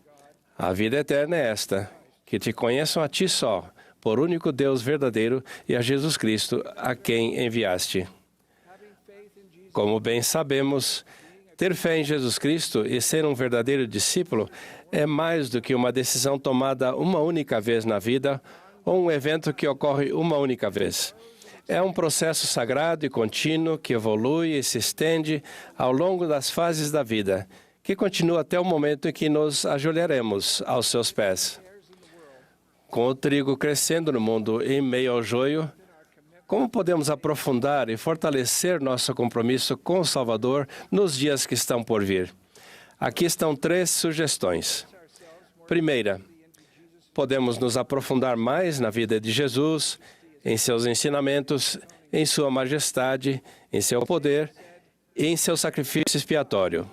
a vida eterna é esta, que te conheçam a ti só, por único Deus verdadeiro, e a Jesus Cristo, a quem enviaste. Como bem sabemos, ter fé em Jesus Cristo e ser um verdadeiro discípulo é mais do que uma decisão tomada uma única vez na vida ou um evento que ocorre uma única vez. É um processo sagrado e contínuo que evolui e se estende ao longo das fases da vida, que continua até o momento em que nos ajoelharemos aos seus pés. Com o trigo crescendo no mundo em meio ao joio, como podemos aprofundar e fortalecer nosso compromisso com o Salvador nos dias que estão por vir? Aqui estão 3 sugestões. Primeira, podemos nos aprofundar mais na vida de Jesus, em seus ensinamentos, em sua majestade, em seu poder e em seu sacrifício expiatório.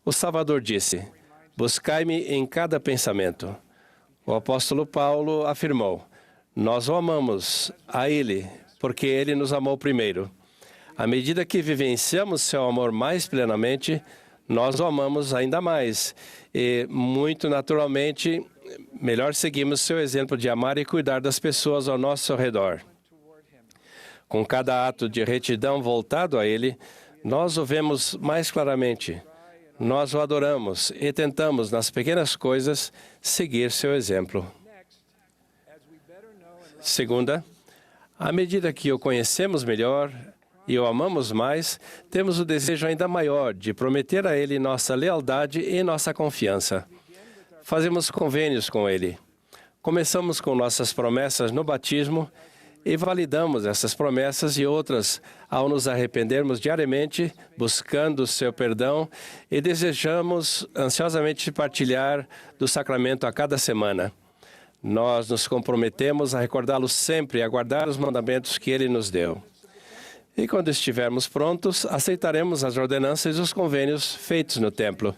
O Salvador disse: buscai-me em cada pensamento. O apóstolo Paulo afirmou: nós o amamos a Ele, porque Ele nos amou primeiro. À medida que vivenciamos seu amor mais plenamente, nós o amamos ainda mais. E, muito naturalmente, melhor seguimos seu exemplo de amar e cuidar das pessoas ao nosso redor. Com cada ato de retidão voltado a Ele, nós o vemos mais claramente. Nós o adoramos e tentamos, nas pequenas coisas, seguir seu exemplo. Segunda, à medida que o conhecemos melhor e o amamos mais, temos o desejo ainda maior de prometer a Ele nossa lealdade e nossa confiança. Fazemos convênios com Ele. Começamos com nossas promessas no batismo e validamos essas promessas e outras ao nos arrependermos diariamente, buscando seu perdão, e desejamos ansiosamente partilhar do sacramento a cada semana. Nós nos comprometemos a recordá-lo sempre e a guardar os mandamentos que Ele nos deu. E quando estivermos prontos, aceitaremos as ordenanças e os convênios feitos no templo.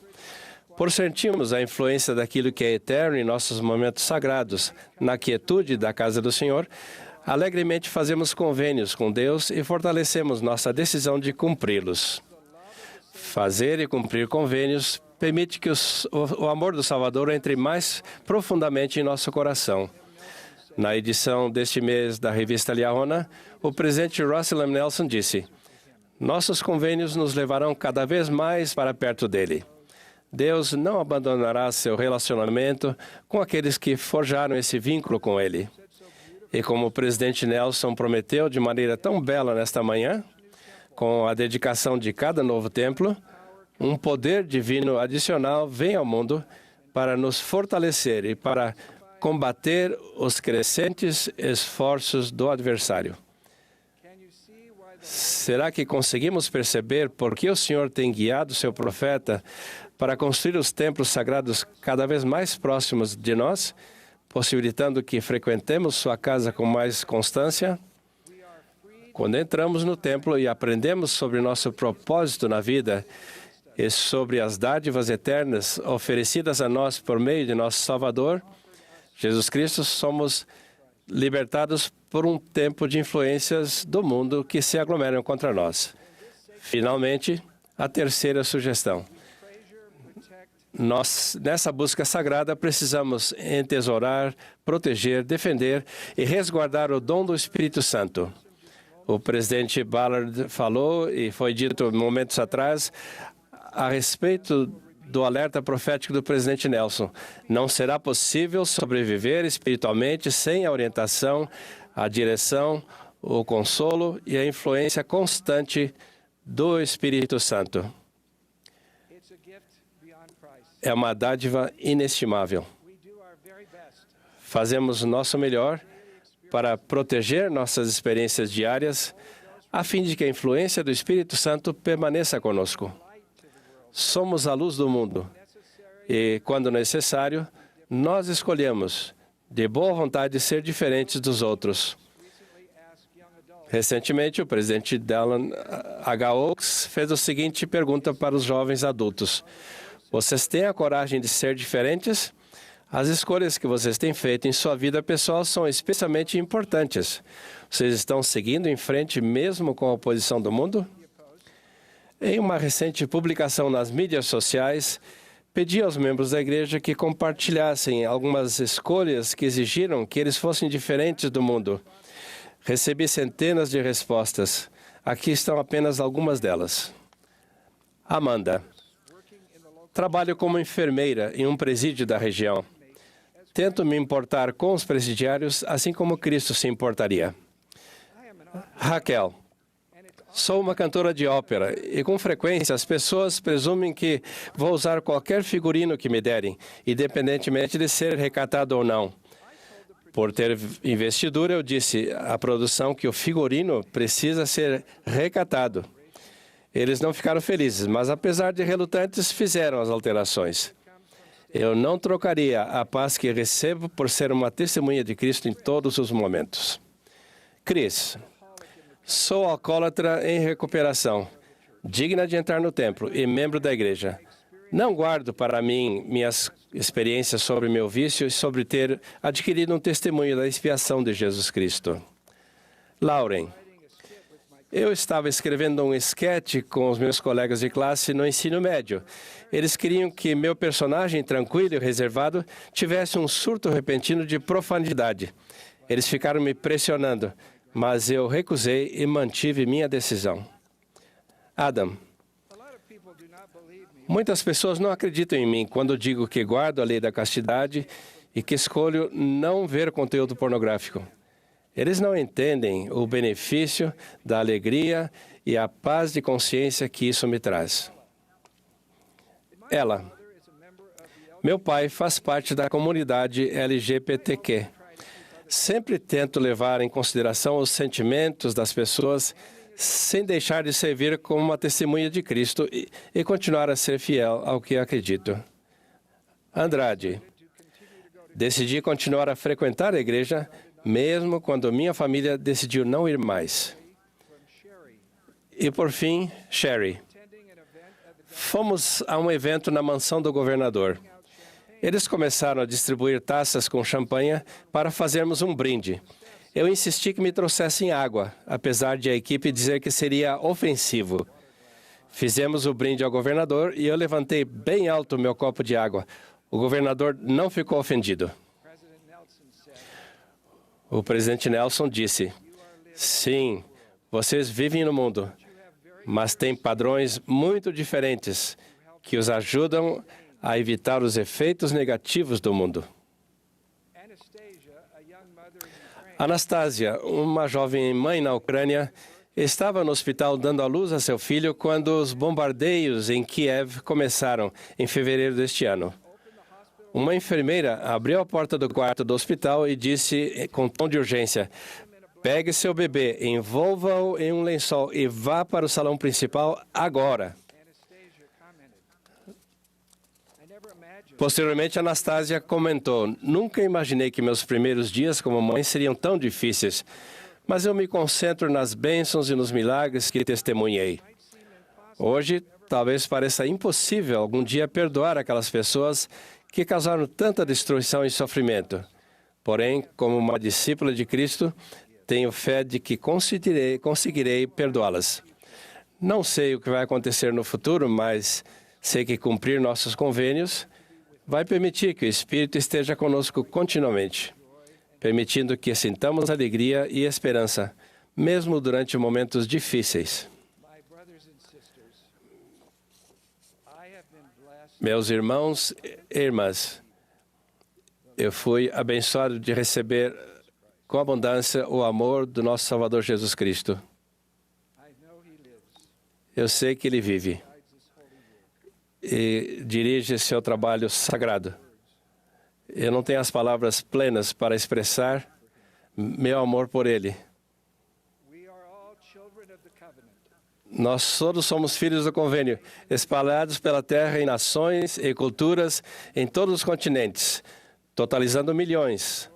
Por sentirmos a influência daquilo que é eterno em nossos momentos sagrados, na quietude da casa do Senhor, alegremente fazemos convênios com Deus e fortalecemos nossa decisão de cumpri-los. Fazer e cumprir convênios permite que o amor do Salvador entre mais profundamente em nosso coração. Na edição deste mês da revista Liahona, o presidente Russell M. Nelson disse: nossos convênios nos levarão cada vez mais para perto dele. Deus não abandonará seu relacionamento com aqueles que forjaram esse vínculo com ele. E como o presidente Nelson prometeu de maneira tão bela nesta manhã, com a dedicação de cada novo templo, um poder divino adicional vem ao mundo para nos fortalecer e para combater os crescentes esforços do adversário. Será que conseguimos perceber por que o Senhor tem guiado seu profeta para construir os templos sagrados cada vez mais próximos de nós, possibilitando que frequentemos sua casa com mais constância? Quando entramos no templo e aprendemos sobre nosso propósito na vida e sobre as dádivas eternas oferecidas a nós por meio de nosso Salvador, Jesus Cristo, somos libertados por um tempo de influências do mundo que se aglomeram contra nós. Finalmente, a terceira sugestão. Nós, nessa busca sagrada, precisamos entesourar, proteger, defender e resguardar o dom do Espírito Santo. O presidente Ballard falou, e foi dito momentos atrás, a respeito do alerta profético do presidente Nelson. Não será possível sobreviver espiritualmente sem a orientação, a direção, o consolo e a influência constante do Espírito Santo. É uma dádiva inestimável. Fazemos o nosso melhor para proteger nossas experiências diárias, a fim de que a influência do Espírito Santo permaneça conosco. Somos a luz do mundo e, quando necessário, nós escolhemos, de boa vontade, ser diferentes dos outros. Recentemente, o presidente Dallin H. Oaks fez a seguinte pergunta para os jovens adultos: vocês têm a coragem de ser diferentes? As escolhas que vocês têm feito em sua vida pessoal são especialmente importantes. Vocês estão seguindo em frente mesmo com a oposição do mundo? Em uma recente publicação nas mídias sociais, pedi aos membros da igreja que compartilhassem algumas escolhas que exigiram que eles fossem diferentes do mundo. Recebi centenas de respostas. Aqui estão apenas algumas delas. Amanda: trabalho como enfermeira em um presídio da região. Tento me importar com os presidiários assim como Cristo se importaria. Raquel: sou uma cantora de ópera e, com frequência, as pessoas presumem que vou usar qualquer figurino que me derem, independentemente de ser recatado ou não. Por ter investidura, eu disse à produção que o figurino precisa ser recatado. Eles não ficaram felizes, mas apesar de relutantes, fizeram as alterações. Eu não trocaria a paz que recebo por ser uma testemunha de Cristo em todos os momentos. Chris, sou alcoólatra em recuperação, digna de entrar no templo e membro da igreja. Não guardo para mim minhas experiências sobre meu vício e sobre ter adquirido um testemunho da expiação de Jesus Cristo. Lauren, eu estava escrevendo um esquete com os meus colegas de classe no ensino médio. Eles queriam que meu personagem, tranquilo e reservado, tivesse um surto repentino de profanidade. Eles ficaram me pressionando, mas eu recusei e mantive minha decisão. Adam, muitas pessoas não acreditam em mim quando digo que guardo a lei da castidade e que escolho não ver conteúdo pornográfico. Eles não entendem o benefício da alegria e a paz de consciência que isso me traz. Ela, meu pai faz parte da comunidade LGBTQ. Sempre tento levar em consideração os sentimentos das pessoas sem deixar de servir como uma testemunha de Cristo e continuar a ser fiel ao que acredito. Andrade, decidi continuar a frequentar a igreja, mesmo quando minha família decidiu não ir mais. E, por fim, Sherry. Fomos a um evento na mansão do governador. Eles começaram a distribuir taças com champanhe para fazermos um brinde. Eu insisti que me trouxessem água, apesar de a equipe dizer que seria ofensivo. Fizemos o brinde ao governador e eu levantei bem alto o meu copo de água. O governador não ficou ofendido. O presidente Nelson disse, sim, vocês vivem no mundo, mas têm padrões muito diferentes que os ajudam a evitar os efeitos negativos do mundo. Anastasia, uma jovem mãe na Ucrânia, estava no hospital dando à luz a seu filho quando os bombardeios em Kiev começaram em fevereiro deste ano. Uma enfermeira abriu a porta do quarto do hospital e disse com tom de urgência, pegue seu bebê, envolva-o em um lençol e vá para o salão principal agora. Posteriormente, Anastasia comentou, nunca imaginei que meus primeiros dias como mãe seriam tão difíceis, mas eu me concentro nas bênçãos e nos milagres que testemunhei. Hoje, talvez pareça impossível algum dia perdoar aquelas pessoas que causaram tanta destruição e sofrimento. Porém, como uma discípula de Cristo, tenho fé de que conseguirei perdoá-las. Não sei o que vai acontecer no futuro, mas sei que cumprir nossos convênios vai permitir que o Espírito esteja conosco continuamente, permitindo que sintamos alegria e esperança, mesmo durante momentos difíceis. Meus irmãos e irmãs, eu fui abençoado de receber com abundância o amor do nosso Salvador Jesus Cristo. Eu sei que Ele vive e dirige seu trabalho sagrado. Eu não tenho as palavras plenas para expressar meu amor por Ele. Nós todos somos filhos do convênio, espalhados pela terra em nações e culturas em todos os continentes, totalizando milhões,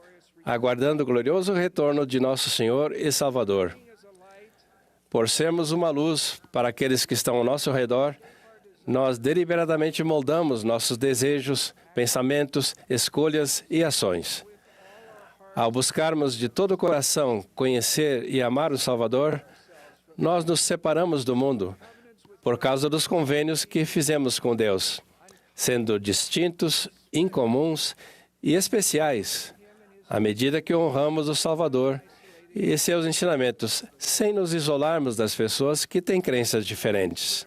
aguardando o glorioso retorno de nosso Senhor e Salvador. Por sermos uma luz para aqueles que estão ao nosso redor, nós deliberadamente moldamos nossos desejos, pensamentos, escolhas e ações. Ao buscarmos de todo o coração conhecer e amar o Salvador, nós nos separamos do mundo por causa dos convênios que fizemos com Deus, sendo distintos, incomuns e especiais, à medida que honramos o Salvador e seus ensinamentos, sem nos isolarmos das pessoas que têm crenças diferentes.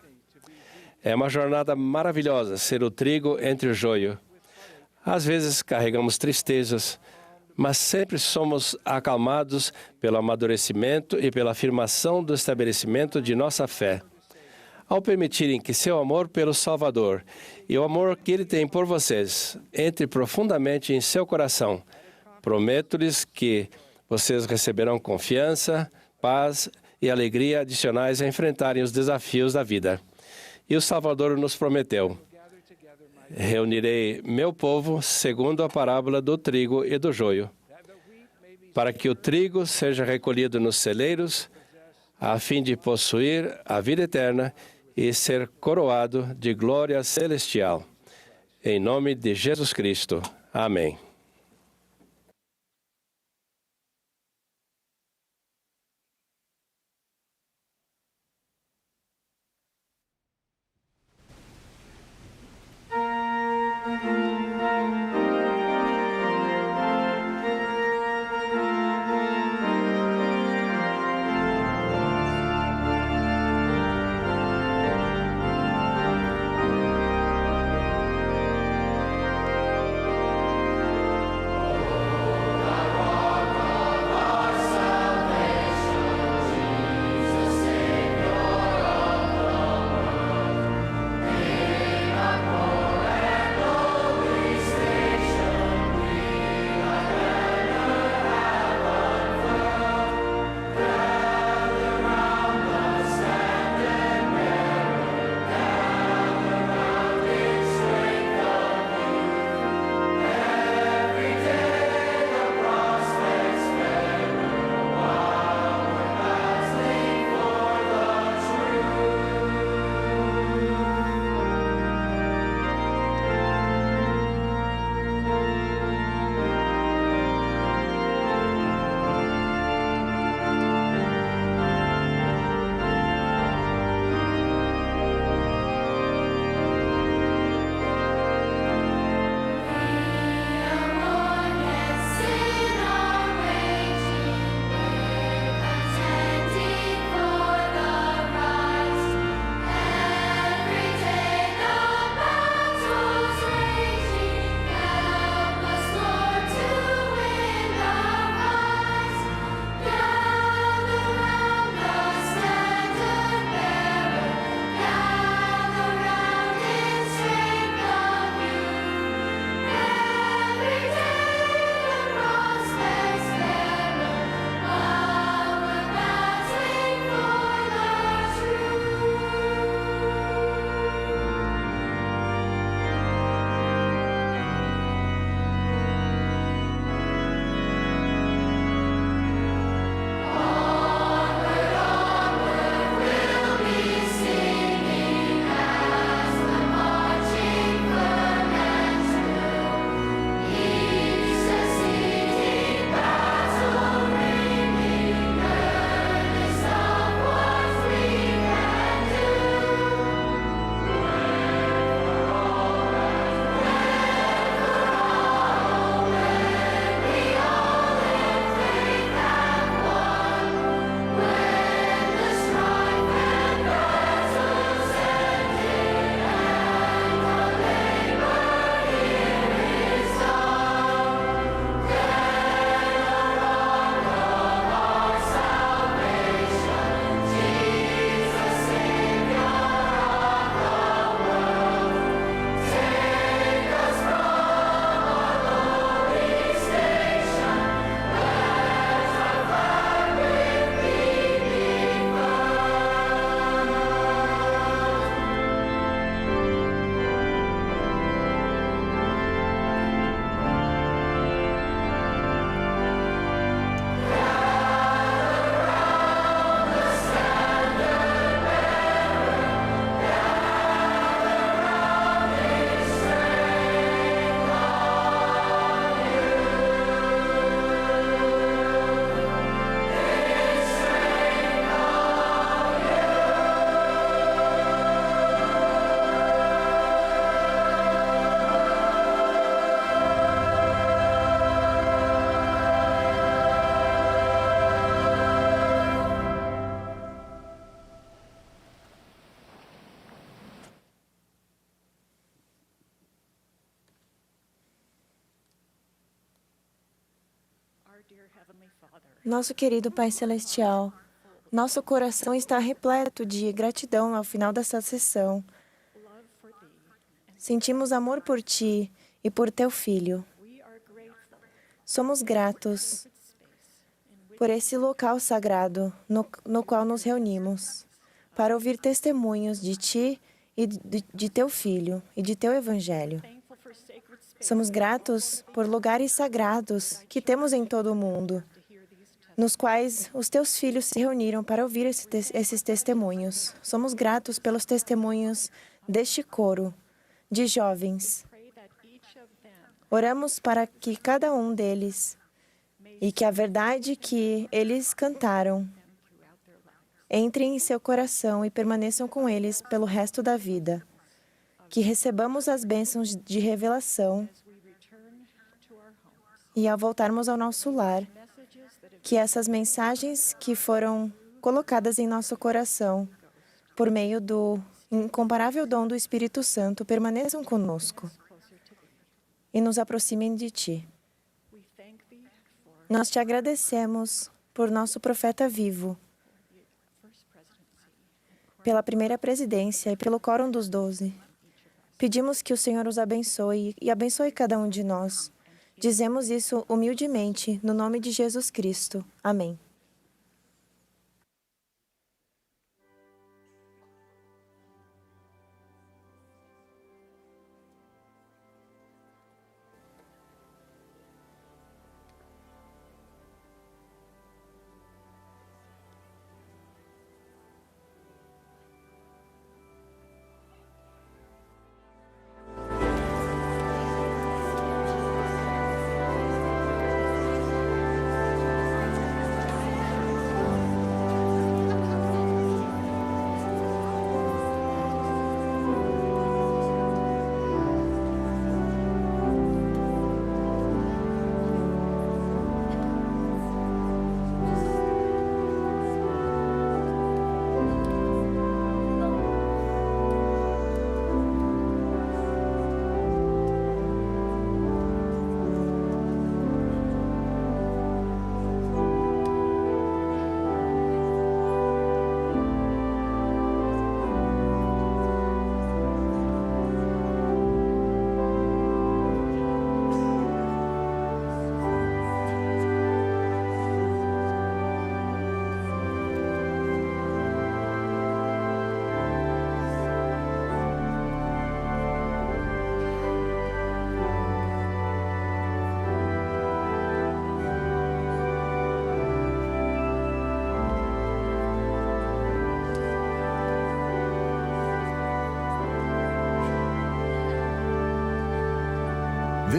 É uma jornada maravilhosa ser o trigo entre o joio. Às vezes carregamos tristezas, mas sempre somos acalmados pelo amadurecimento e pela afirmação do estabelecimento de nossa fé. Ao permitirem que seu amor pelo Salvador e o amor que Ele tem por vocês entre profundamente em seu coração, Prometo-lhes que vocês receberão confiança, paz e alegria adicionais a enfrentarem os desafios da vida. E o Salvador nos prometeu: reunirei meu povo segundo a parábola do trigo e do joio, para que o trigo seja recolhido nos celeiros, a fim de possuir a vida eterna e ser coroado de glória celestial. Em nome de Jesus Cristo. Amém. Nosso querido Pai Celestial, nosso coração está repleto de gratidão ao final dessa sessão. Sentimos amor por Ti e por Teu Filho. Somos gratos por esse local sagrado no qual nos reunimos, para ouvir testemunhos de Ti e de Teu Filho e de Teu Evangelho. Somos gratos por lugares sagrados que temos em todo o mundo, nos quais os Teus filhos se reuniram para ouvir esses testemunhos. Somos gratos pelos testemunhos deste coro de jovens. Oramos para que cada um deles e que a verdade que eles cantaram entre em seu coração e permaneçam com eles pelo resto da vida. Que recebamos as bênçãos de revelação e, ao voltarmos ao nosso lar, que essas mensagens que foram colocadas em nosso coração por meio do incomparável dom do Espírito Santo permaneçam conosco e nos aproximem de Ti. Nós Te agradecemos por nosso profeta vivo, pela primeira presidência e pelo Quórum dos 12. Pedimos que o Senhor os abençoe e abençoe cada um de nós. Dizemos isso humildemente, no nome de Jesus Cristo. Amém.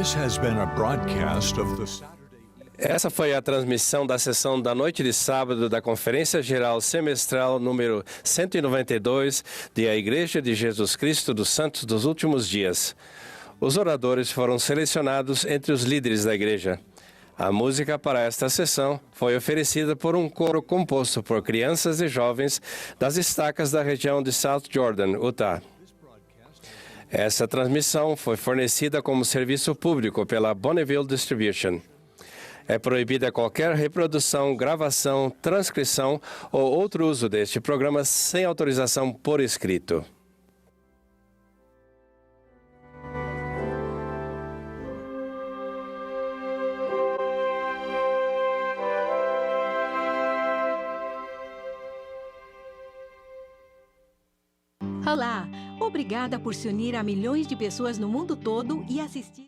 This has been a broadcast of the Essa foi a transmissão da sessão da noite de sábado da Conferência Geral Semestral número 192 da Igreja de Jesus Cristo dos Santos dos Últimos Dias. Os oradores foram selecionados entre os líderes da igreja. A música para esta sessão foi oferecida por um coro composto por crianças e jovens das estacas da região de South Jordan, Utah. Essa transmissão foi fornecida como serviço público pela Bonneville Distribution. É proibida qualquer reprodução, gravação, transcrição ou outro uso deste programa sem autorização por escrito. Olá! Obrigada por se unir a milhões de pessoas no mundo todo e assistir.